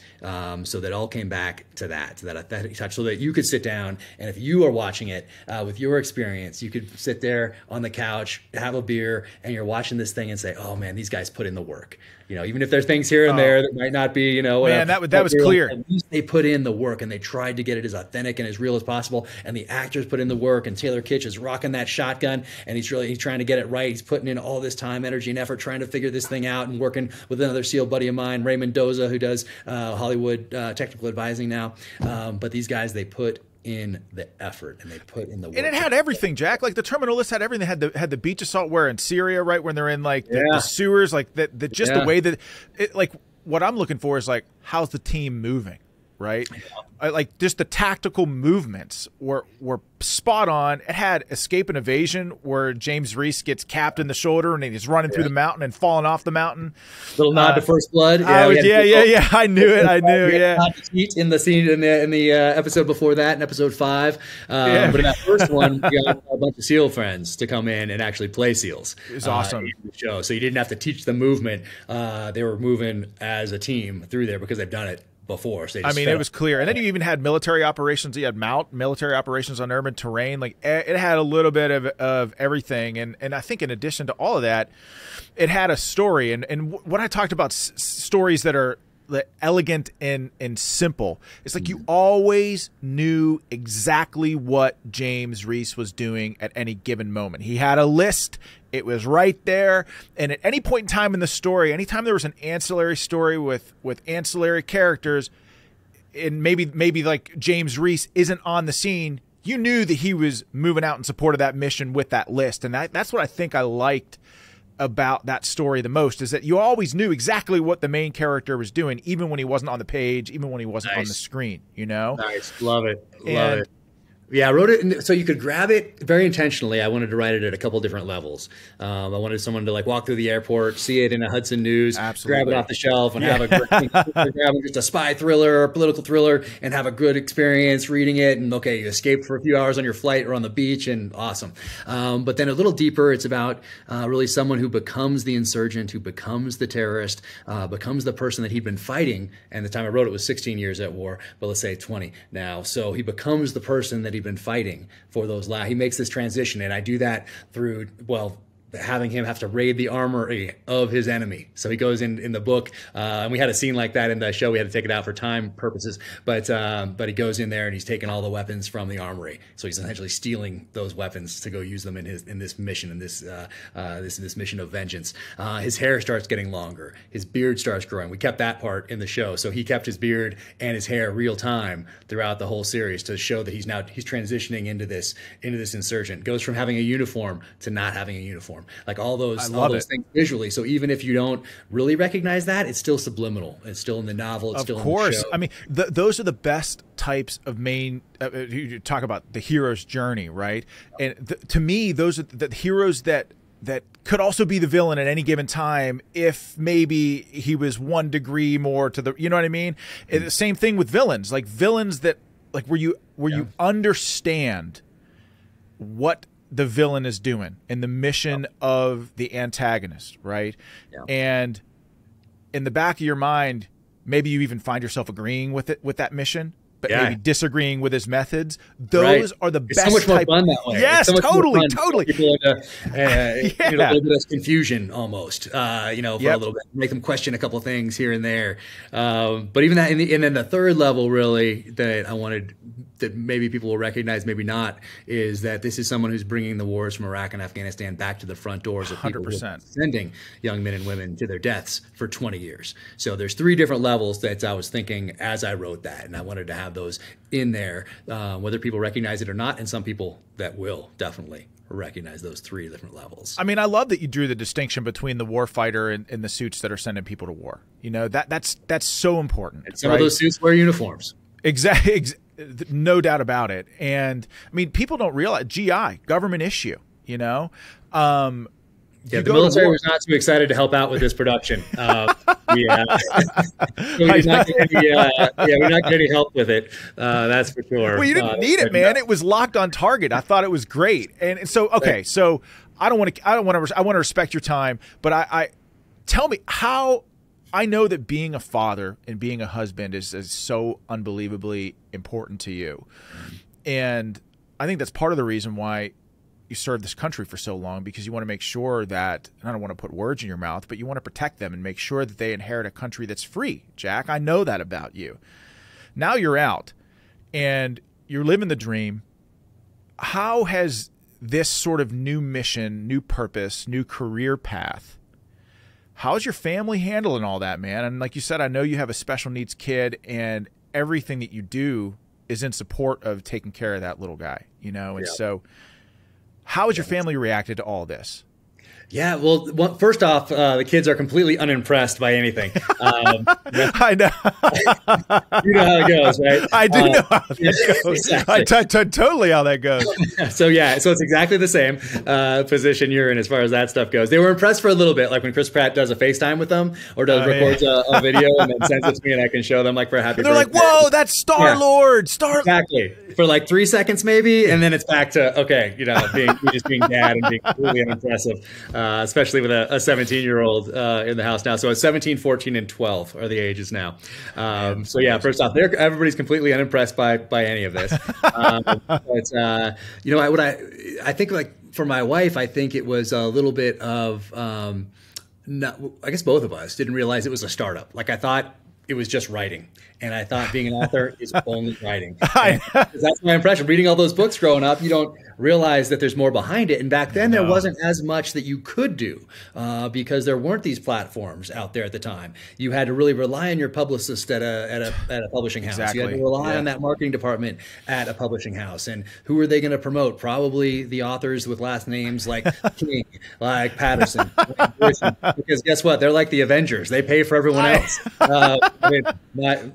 So that all came back to that authentic touch, so that you could sit down, and if you are watching it with your experience, you could sit there on the couch, have a beer, and you're watching this thing and say, oh man, these guys put in the work. Even if there's things here and there that might not be, man, that was clear. At least they put in the work, and they tried to get it as authentic and as real as possible. And the actors put in the work, and Taylor Kitsch is rocking that shotgun, and he's trying to get it right. He's putting in all this time, energy, and effort trying to figure this thing out, and working with another SEAL buddy of mine, Raymond Doza, who does Hollywood technical advising now. But these guys, they put in the effort, and they put in the work. And it had everything, Jack. Like the Terminal List had everything. Had the beach assault where in Syria, right, when they're in like the sewers, like the way that it, like what I'm looking for is like, how's the team moving? right? Like just the tactical movements were spot on. It had escape and evasion where James Reece gets capped in the shoulder and he's running through the mountain and falling off the mountain. Little nod to First Blood. Yeah. I knew it. Yeah. Not to cheat in the scene in the episode before that, in episode 5. But in that first one, you got a bunch of SEAL friends to come in and actually play SEALs. It was awesome. In the show. So you didn't have to teach the movement. They were moving as a team through there because they've done it before. So it was clear. And then you even had military operations. You had military operations on urban terrain. Like it had a little bit of everything. And I think in addition to all of that, it had a story. And when I talked about stories that are elegant and simple, it's like you always knew exactly what James Reece was doing at any given moment. He had a list. It was right there. And at any point in time in the story, anytime there was an ancillary story with ancillary characters, and maybe like James Reece isn't on the scene, you knew that he was moving out in support of that mission with that list. And that's what I think I liked about that story the most, is that you always knew exactly what the main character was doing, even when he wasn't on the page, even when he wasn't on the screen, you know? Nice. Love it. Love it. Yeah, I wrote it so you could grab it very intentionally. I wanted to write it at a couple different levels. I wanted someone to like walk through the airport, see it in a Hudson News, grab it off the shelf, and have a great grab just a spy thriller or political thriller, and have a good experience reading it. And okay, you escaped for a few hours on your flight or on the beach, and awesome. But then a little deeper, it's about really someone who becomes the insurgent, who becomes the terrorist, becomes the person that he'd been fighting. And the time I wrote it was 16 years at war, but let's say 20 now. So he becomes the person that he'd been fighting for those last. He makes this transition, and I do that through, having him have to raid the armory of his enemy. So he goes in the book, and we had a scene like that in the show. We had to take it out for time purposes, but he goes in there and he's taking all the weapons from the armory. So he's essentially stealing those weapons to go use them in this mission, in this mission of vengeance. His hair starts getting longer. His beard starts growing. We kept that part in the show, so he kept his beard and his hair real time throughout the whole series to show that he's transitioning into this insurgent. Goes from having a uniform to not having a uniform. Like all those things visually. So even if you don't really recognize that, it's still subliminal. It's still in the novel. It's still in the show. I mean, those are the best types of main. You talk about the hero's journey, right? And to me, those are the heroes that could also be the villain at any given time if maybe he was 1 degree more to the. You know what I mean? The same thing with villains. Like villains that where you understand what the villain is doing and the mission of the antagonist, right? Yeah. And in the back of your mind, maybe you even find yourself agreeing with that mission, but maybe disagreeing with his methods. Those are the best. So much more fun that way. Yes, totally. People into a little bit of confusion almost, for a little bit, make them question a couple of things here and there. But even that, and then the third level really that I wanted that maybe people will recognize, maybe not, is that this is someone who's bringing the wars from Iraq and Afghanistan back to the front doors of people 100%. Sending young men and women to their deaths for 20 years. So there's 3 different levels that I was thinking as I wrote that, and I wanted to have those in there, whether people recognize it or not, and some people that will definitely recognize those 3 different levels. I mean, I love that you drew the distinction between the war fighter and the suits that are sending people to war. You know, that's so important. And some of those suits wear uniforms. Exactly. No doubt about it. And I mean, people don't realize GI, government issue, you know? The military was not too excited to help out with this production. We did not get any help with it. That's for sure. Well, you didn't need it, man. It was locked on target. I thought it was great. And so, okay, so I want to respect your time, but I tell me how. I know that being a father and being a husband is so unbelievably important to you. And I think that's part of the reason why you served this country for so long, because you want to make sure that, and I don't want to put words in your mouth, but you want to protect them and make sure that they inherit a country that's free. Jack, I know that about you. Now you're out and you're living the dream. How has this sort of new mission, new purpose, new career path, how's your family handling all that, man? And like you said, I know you have a special needs kid, and everything that you do is in support of taking care of that little guy, you know? And so how has your family reacted to all this? Yeah, well, first off, the kids are completely unimpressed by anything. I know. You know how it goes, right? I do know how that goes. Exactly. Totally how that goes. So it's exactly the same position you're in as far as that stuff goes. They were impressed for a little bit, like when Chris Pratt does a FaceTime with them or records a video and then sends it to me and I can show them like for a happy They're birthday. like, whoa, that's Star-Lord. Exactly. For like 3 seconds maybe, and then it's back to, okay, just being dad and being completely unimpressive, especially with a 17-year-old in the house now. So it's 17, 14, and 12 are the ages now. So yeah, first off, everybody's completely unimpressed by any of this. But I think like for my wife, I think it was a little bit of, I guess both of us didn't realize it was a startup. Like I thought it was just writing. And I thought being an author is only writing. That's my impression. Reading all those books growing up, you don't realize that there's more behind it. And back then, there wasn't as much that you could do because there weren't these platforms out there at the time. You had to really rely on your publicist at a publishing house. Exactly. You had to rely on that marketing department at a publishing house. And who are they going to promote? Probably the authors with last names like King, like Patterson. Because guess what? They're like the Avengers. They pay for everyone else.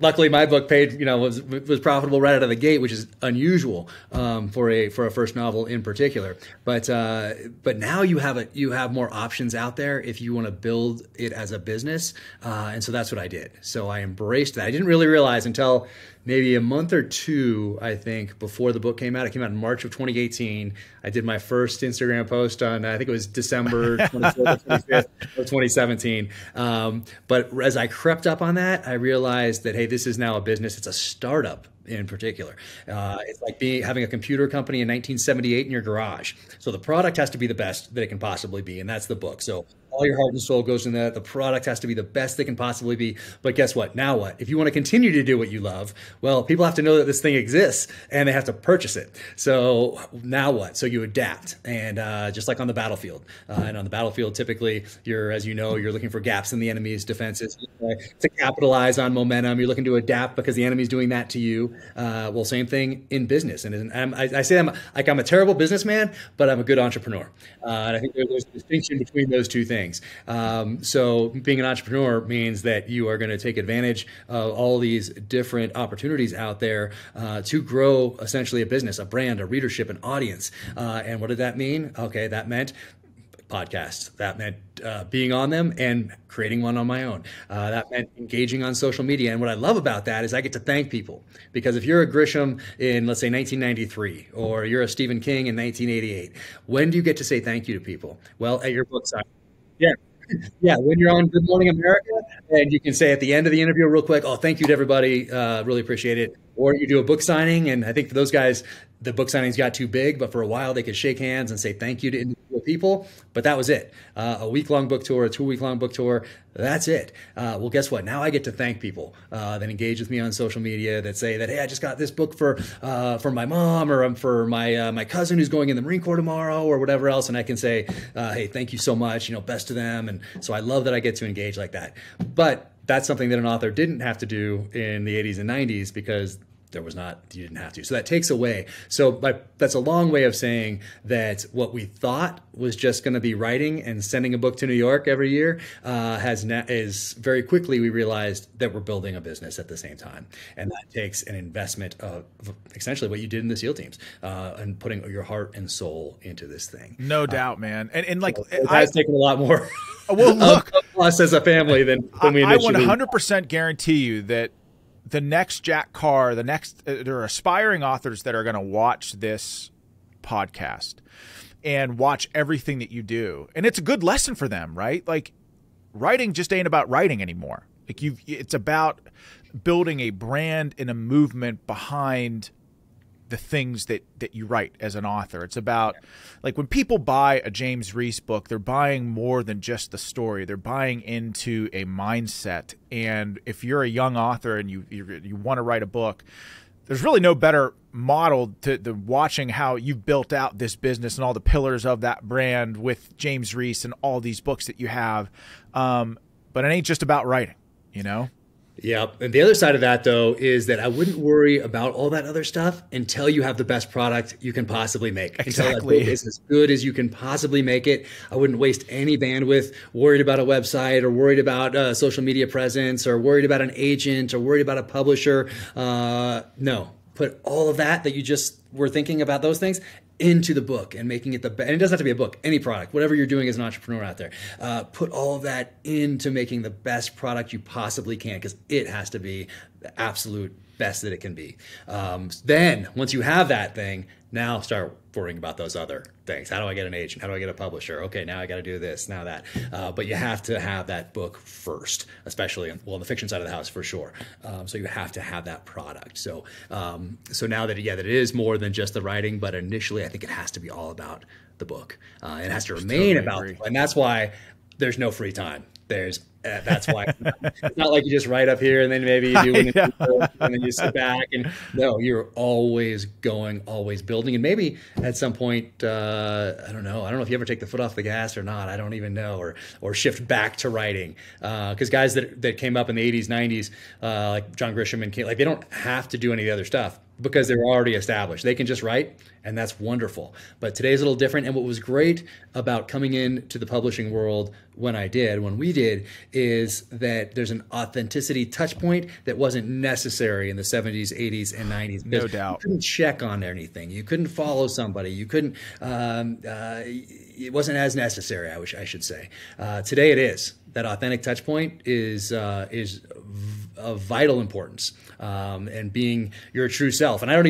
Luckily, my book paid, was profitable right out of the gate, which is unusual for a first novel in particular. But now you have more options out there if you want to build it as a business, and so that's what I did. So I embraced that. I didn't really realize until maybe a month or two, I think, before the book came out. It came out in March of 2018. I did my first Instagram post on, I think it was December 24th or 25th of 2017. But as I crept up on that, I realized that, hey, this is now a business. It's a startup in particular. It's like having a computer company in 1978 in your garage. So the product has to be the best that it can possibly be, and that's the book. So all your heart and soul goes in that. The product has to be the best it can possibly be. But guess what? Now what? If you want to continue to do what you love, well, people have to know that this thing exists and they have to purchase it. So now what? So you adapt. And just like on the battlefield. And on the battlefield, typically, you're looking for gaps in the enemy's defenses to capitalize on momentum. You're looking to adapt because the enemy's doing that to you. Well, same thing in business. And I say I'm a terrible businessman, but I'm a good entrepreneur. And I think there's a distinction between those two things. So being an entrepreneur means that you are going to take advantage of all these different opportunities out there to grow essentially a business, a brand, a readership, an audience. And what did that mean? Okay, that meant podcasts. That meant being on them and creating one on my own. That meant engaging on social media. And what I love about that is I get to thank people. Because if you're a Grisham in, let's say, 1993, or you're a Stephen King in 1988, when do you get to say thank you to people? Well, at your book signing. Yeah. Yeah, when you're on Good Morning America, and you can say at the end of the interview real quick, oh, thank you to everybody, really appreciate it. Or you do a book signing, and I think for those guys, the book signings got too big, but for a while they could shake hands and say thank you to individual people, but that was it. A week-long book tour, a 2-week-long book tour, that's it. Well, guess what? Now I get to thank people that engage with me on social media that say that, hey, I just got this book for my mom or for my cousin who's going in the Marine Corps tomorrow or whatever else, and I can say, hey, thank you so much, best to them. And so I love that I get to engage like that. But that's something that an author didn't have to do in the 80s and 90s because you didn't have to. So that takes away. So that's a long way of saying that what we thought was just going to be writing and sending a book to New York every year is very quickly we realized that we're building a business at the same time. And that takes an investment of essentially what you did in the SEAL teams and putting your heart and soul into this thing. No doubt, man. And like, it has taken a lot more well, look, of us as a family than we initially. I 100% guarantee you that the next Jack Carr, there are aspiring authors that are going to watch this podcast and watch everything that you do. And it's a good lesson for them, right? Like writing just ain't about writing anymore. Like it's about building a brand and a movement behind the things that you write as an author. It's about like when people buy a James Reece book, they're buying more than just the story. They're buying into a mindset. And if you're a young author and you want to write a book, there's really no better model to watching how you've built out this business and all the pillars of that brand with James Reece and all these books that you have. But it ain't just about writing, Yep. And the other side of that, though, is that I wouldn't worry about all that other stuff until you have the best product you can possibly make. Exactly. Until that book is as good as you can possibly make it. I wouldn't waste any bandwidth worried about a website or worried about a social media presence or worried about an agent or worried about a publisher. No. Put all of that you just were thinking about, those things, into the book and making it the best. And it doesn't have to be a book, any product, whatever you're doing as an entrepreneur out there. Put all of that into making the best product you possibly can, because it has to be the absolute best that it can be. Then once you have that thing, now start worrying about those other things. How do I get an agent? How do I get a publisher? Okay, now I got to do this, now that. But you have to have that book first, especially on the fiction side of the house for sure. So you have to have that product. So now that that it is more than just the writing, but initially I think it has to be all about the book. It has to remain about, and that's why there's no free time. That's why it's not like you just write up here and then maybe you do and then you sit back, and no, you're always going, always building. And maybe at some point, I don't know if you ever take the foot off the gas or not. I don't even know, or shift back to writing. Because guys that came up in the 80s, 90s, like John Grisham and they don't have to do any of the other stuff because they're already established. They can just write, and that's wonderful. But today's a little different. And what was great about coming into the publishing world when we did, is that there's an authenticity touch point that wasn't necessary in the 70s, 80s, and 90s. No doubt. You couldn't check on anything. You couldn't follow somebody. You couldn't, it wasn't as necessary, I should say. Today it is. That authentic touch point is of vital importance, and being your true self. And I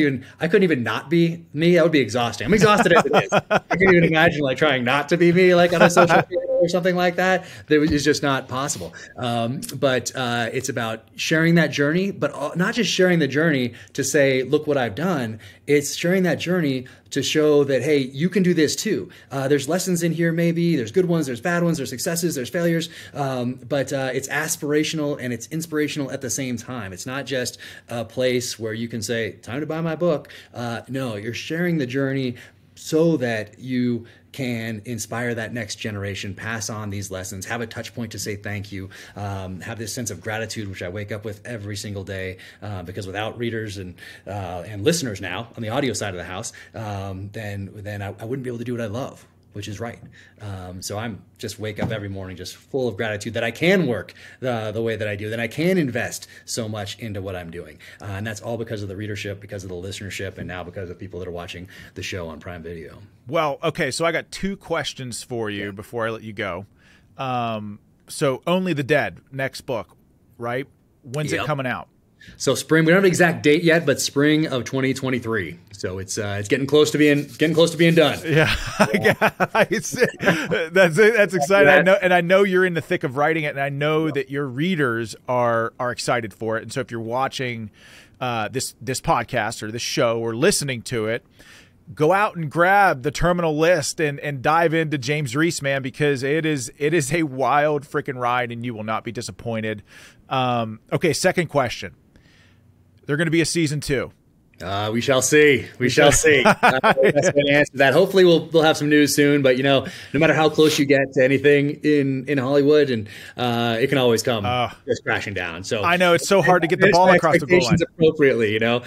couldn't even not be me. That would be exhausting. I'm exhausted as it is. I can't even imagine trying not to be me, on a social media or something like that. That is just not possible. But it's about sharing that journey, but not just sharing the journey to say, look what I've done. It's sharing that journey to show that, hey, you can do this too. There's lessons in here, maybe. There's good ones, there's bad ones, there's successes, there's failures. But it's aspirational and it's inspirational at the same time. It's not just a place where you can say, time to buy my book. No, you're sharing the journey so that you can inspire that next generation, pass on these lessons, have a touch point to say thank you, have this sense of gratitude, which I wake up with every single day, because without readers and listeners now on the audio side of the house, then I wouldn't be able to do what I love, which is right. So I'm just wake up every morning just full of gratitude that I can work the way that I do, that I can invest so much into what I'm doing. And that's all because of the readership, because of the listenership, and now because of people that are watching the show on Prime Video. Well, okay, so I got two questions for you before I let you go. So Only the Dead, next book, right? When's it coming out? So spring, we don't have an exact date yet, but spring of 2023. So it's getting close to being done. Yeah, that's exciting. I know you're in the thick of writing it, and I know that your readers are excited for it. And so if you're watching this podcast or this show or listening to it, go out and grab the Terminal List and dive into James Reece, man, because it is a wild freaking ride, and you will not be disappointed. Okay, second question. They're going to be a season 2. We shall see. We shall see. That's going to answer that. Hopefully, we'll have some news soon. But no matter how close you get to anything in Hollywood, and it can always come just crashing down. So I know it's so hard to get the ball across the goal line appropriately. So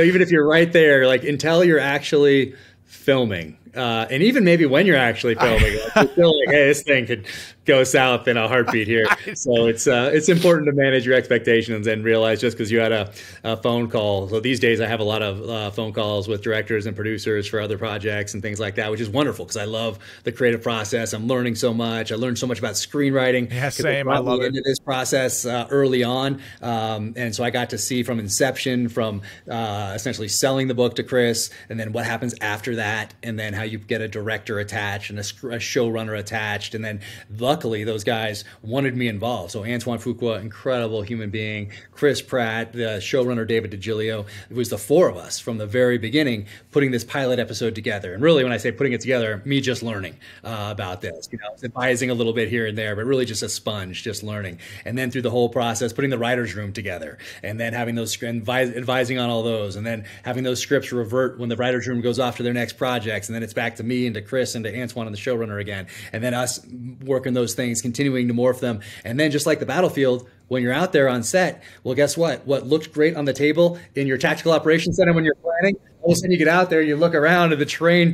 even if you're right there, until you're actually filming, and even maybe when you're actually filming, you're still hey, this thing could go south in a heartbeat here. So it's important to manage your expectations and realize just because you had a phone call. So these days I have a lot of phone calls with directors and producers for other projects and things like that, which is wonderful because I love the creative process. I'm learning so much. I learned so much about screenwriting. Yeah, same. I love it. Into this process early on, and so I got to see from inception, from essentially selling the book to Chris, and then what happens after that, and then how you get a director attached and a showrunner attached, and then luckily those guys wanted me involved. So Antoine Fuqua, incredible human being, Chris Pratt, the showrunner David DiGilio. It was the four of us from the very beginning putting this pilot episode together. And really, when I say putting it together, me just learning about this, advising a little bit here and there, but really just a sponge, just learning. And then through the whole process, putting the writer's room together, and then having those advising on all those, and then having those scripts revert when the writer's room goes off to their next projects, and then it's back to me and to Chris and to Antoine and the showrunner again, and then us working those things, continuing to morph them, and then just like the battlefield, when you're out there on set, well, guess what? What looked great on the table in your tactical operations center when you're planning, all of a sudden you get out there, you look around, and the terrain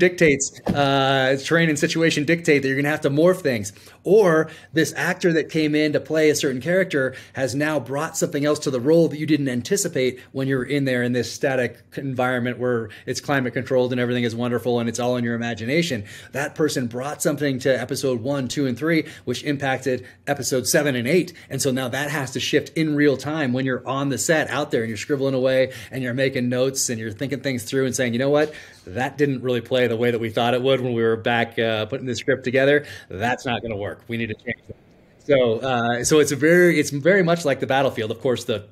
and situation dictate that you're going to have to morph things. Or this actor that came in to play a certain character has now brought something else to the role that you didn't anticipate when you're in there in this static environment where it's climate controlled and everything is wonderful and it's all in your imagination. That person brought something to episode 1, 2, and 3, which impacted episode 7 and 8. And so now that has to shift in real time when you're on the set out there and you're scribbling away and you're making notes and you're thinking things through and saying, you know what? That didn't really play the way that we thought it would when we were back putting the script together. That's not going to work. We need to change that. So it's very much like the battlefield. Of course, the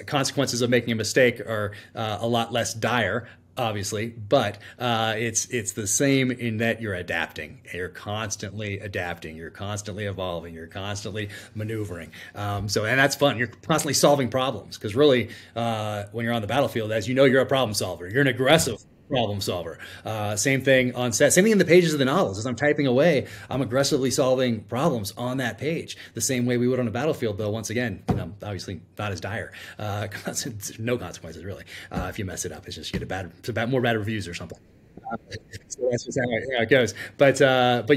consequences of making a mistake are a lot less dire, obviously, but it's the same in that you're adapting. You're constantly adapting. You're constantly evolving. You're constantly maneuvering. And that's fun. You're constantly solving problems because really, when you're on the battlefield, as you know, you're a problem solver. You're an aggressive problem solver. Same thing on set. Same thing in the pages of the novels. As I'm typing away, I'm aggressively solving problems on that page, the same way we would on a battlefield, though, once again, obviously not as dire. No consequences, really. If you mess it up, it's just you get more bad reviews or something. So that's just how it goes. But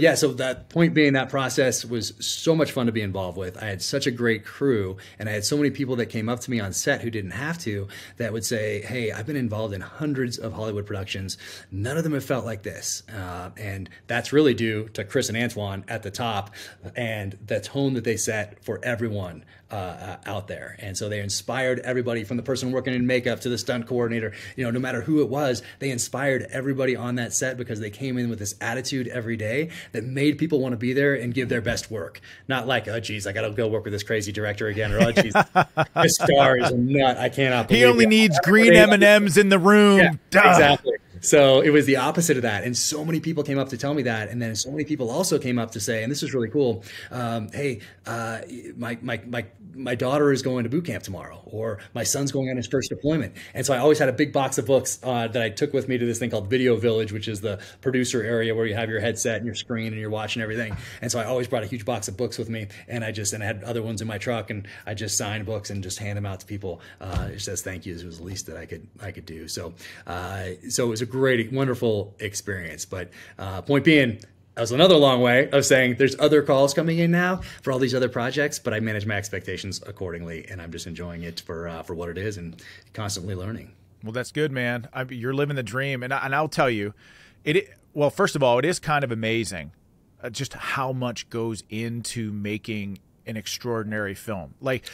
yeah, so that point being, that process was so much fun to be involved with. I had such a great crew, and I had so many people that came up to me on set who didn't have to, that would say, hey, I've been involved in hundreds of Hollywood productions. None of them have felt like this. And that's really due to Chris and Antoine at the top and the tone that they set for everyone out there. And so they inspired everybody from the person working in makeup to the stunt coordinator, no matter who it was, they inspired everybody on that set because they came in with this attitude every day that made people want to be there and give their best work. Not like, oh geez, I got to go work with this crazy director again, or oh geez, this star is a nut. I cannot believe he only needs green M&Ms in the room. Yeah, exactly. So it was the opposite of that. And so many people came up to tell me that. And then so many people also came up to say, and this is really cool, hey, my daughter is going to boot camp tomorrow, or my son's going on his first deployment. And so I always had a big box of books that I took with me to this thing called Video Village, which is the producer area where you have your headset and your screen and you're watching everything. And so I always brought a huge box of books with me, and I had other ones in my truck, and I just signed books and just hand them out to people just as thank yous. It was the least that I could do. So it was a great, wonderful experience. But point being, that was another long way of saying there's other calls coming in now for all these other projects, but I manage my expectations accordingly, and I'm just enjoying it for what it is and constantly learning. Well, that's good, man. You're living the dream, and I'll tell you, well, first of all, it is kind of amazing just how much goes into making an extraordinary film. Like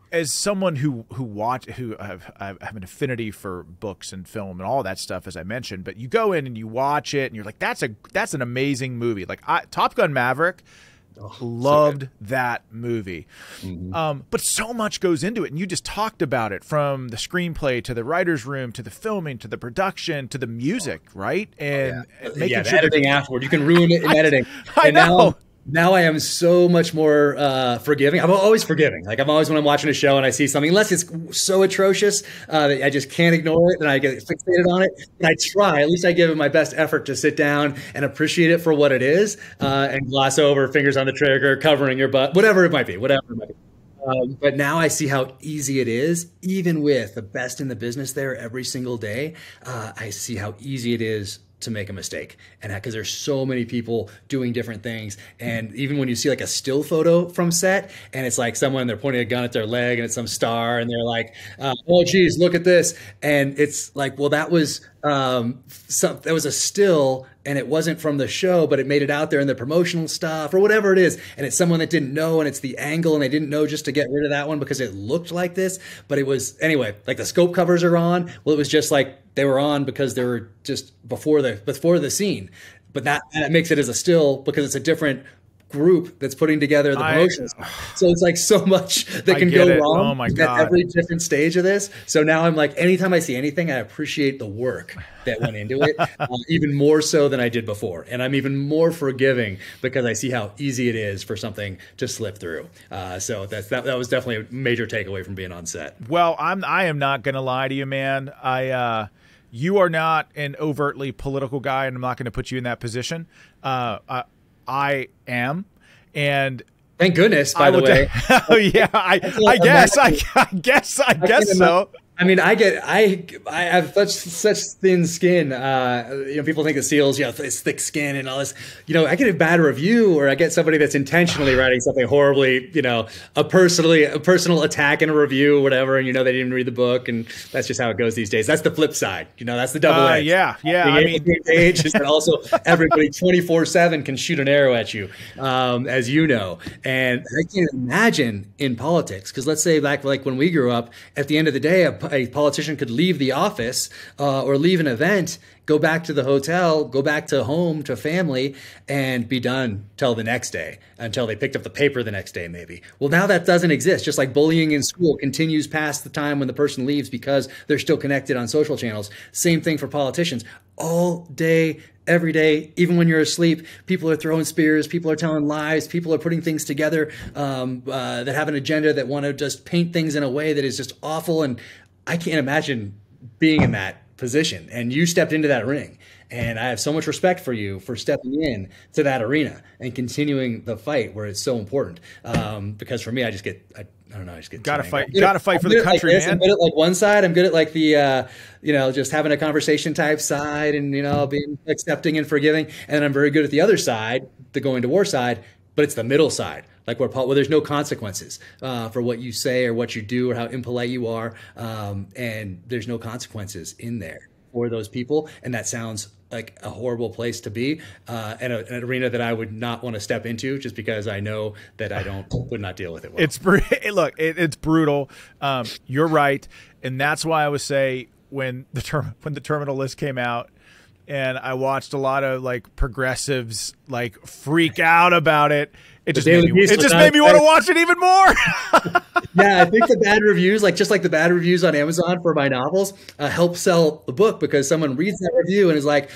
as someone who have an affinity for books and film and all that stuff, as I mentioned, but you go in and you watch it and you're like, that's an amazing movie. Like Top Gun Maverick, loved that movie. Mm-hmm. But so much goes into it, and you just talked about it, from the screenplay to the writer's room to the filming to the production to the music, right? And making sure editing afterward, you can ruin it in editing. I know. Now I am so much more forgiving. I'm always forgiving. Like I'm always, when I'm watching a show and I see something, unless it's so atrocious that I just can't ignore it and I get fixated on it. And I try, at least I give it my best effort to sit down and appreciate it for what it is, and gloss over, fingers on the trigger, covering your butt, whatever it might be. But now I see how easy it is, even with the best in the business there every single day. I see how easy it is to make a mistake, and because there's so many people doing different things. And even when you see like a still photo from set, and it's like someone, they're pointing a gun at their leg and it's some star, and they're like, oh geez, look at this. And it's like, well, that was that was a still, and it wasn't from the show, but it made it out there in the promotional stuff or whatever it is. And it's someone that didn't know, and it's the angle, and they didn't know just to get rid of that one because it looked like this. But it was, anyway, like the scope covers are on. Well, it was just like they were on because they were just before the scene. But that makes it as a still because it's a different group that's putting together the promotions. So it's like so much that can go wrong at every different stage of this. So now I'm like, anytime I see anything, I appreciate the work that went into it, even more so than I did before. And I'm even more forgiving because I see how easy it is for something to slip through. So that was definitely a major takeaway from being on set. Well, I am not going to lie to you, man. You are not an overtly political guy, and I'm not going to put you in that position. I am. And Thank goodness, by the way. Oh yeah, I guess so. I mean, I have such thin skin. People think of SEALs, it's thick skin and all this. I get a bad review, or I get somebody that's intentionally writing something horribly, a personal attack in a review, or whatever, and they didn't even read the book, and that's just how it goes these days. That's the flip side. That's the double edge. Yeah. I mean, age is that also everybody 24/7 can shoot an arrow at you, as you know. And I can't imagine in politics, because let's say back like when we grew up, at the end of the day, a politician could leave the office or leave an event, go back to the hotel, go back to home, to family, and be done till the next day, until they picked up the paper the next day, maybe. Well, now that doesn't exist. Just like bullying in school continues past the time when the person leaves because they're still connected on social channels. Same thing for politicians. All day, every day, even when you're asleep, people are throwing spears, people are telling lies, people are putting things together that have an agenda, that want to just paint things in a way that is just awful. And I can't imagine being in that position. And you stepped into that ring. And I have so much respect for you for stepping in to that arena and continuing the fight where it's so important. Because for me, I just get gotta fight for the country, man. I'm good at like one side. I'm good at like the just having a conversation type side, and being accepting and forgiving. And then I'm very good at the other side, the going to war side. But it's the middle side, like where there's no consequences for what you say or what you do or how impolite you are, and there's no consequences in there for those people. And that sounds like a horrible place to be, and an arena that I would not want to step into, just because I know that I would not deal with it well. It's brutal. You're right, and that's why I would say when the terminal list came out, and I watched a lot of like progressives like freak out about it. It just made me want to watch it even more. Yeah, I think the bad reviews, just like the bad reviews on Amazon for my novels, help sell the book, because someone reads that review and is like,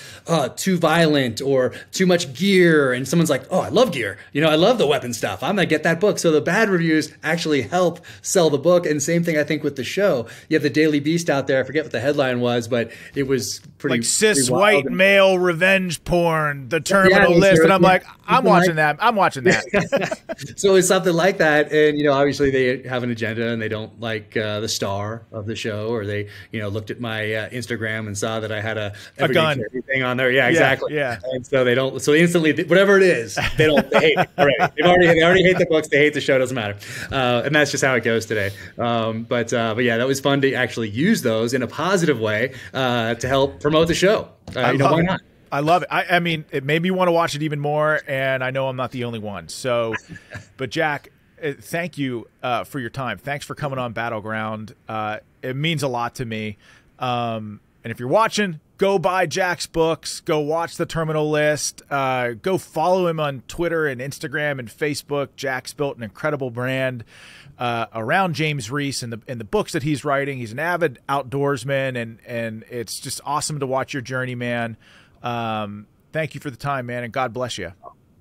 too violent or too much gear. And someone's like, oh, I love gear. I love the weapon stuff. I'm going to get that book. So the bad reviews actually help sell the book. And same thing, I think, with the show. You have the Daily Beast out there. I forget what the headline was, but it was pretty cis white male revenge porn, the terminal list. And I'm like, I'm watching that. So it's something like that. And, obviously they have an agenda and they don't like the star of the show, or they, looked at my Instagram and saw that I had a gun thing on there. Yeah, exactly. Yeah. And so they don't, so instantly, whatever it is, they hate it already. They already hate the books. They hate the show. Doesn't matter. And that's just how it goes today. But yeah, that was fun to actually use those in a positive way to help promote the show. Why not? I love it. I mean, it made me want to watch it even more, and I know I'm not the only one. So, but Jack, thank you for your time. Thanks for coming on Battleground. It means a lot to me. And if you're watching, go buy Jack's books. Go watch The Terminal List. Go follow him on Twitter and Instagram and Facebook. Jack's built an incredible brand around James Reece and the books that he's writing. He's an avid outdoorsman, and it's just awesome to watch your journey, man. Thank you for the time, man, and God bless you.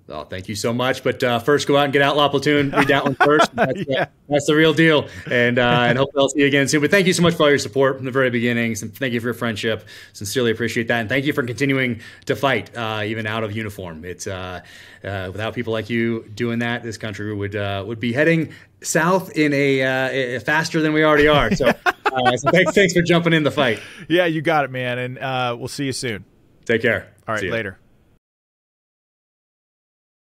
Oh, thank you so much. But first, go out and get Outlaw Platoon. Read that one first. That's the real deal. And hopefully I'll see you again soon. But thank you so much for all your support from the very beginning. Thank you for your friendship. Sincerely appreciate that. And thank you for continuing to fight, even out of uniform. It's without people like you doing that, this country would be heading south in a faster than we already are. So, so thanks for jumping in the fight. Yeah, you got it, man. And we'll see you soon. Take care. All right, later.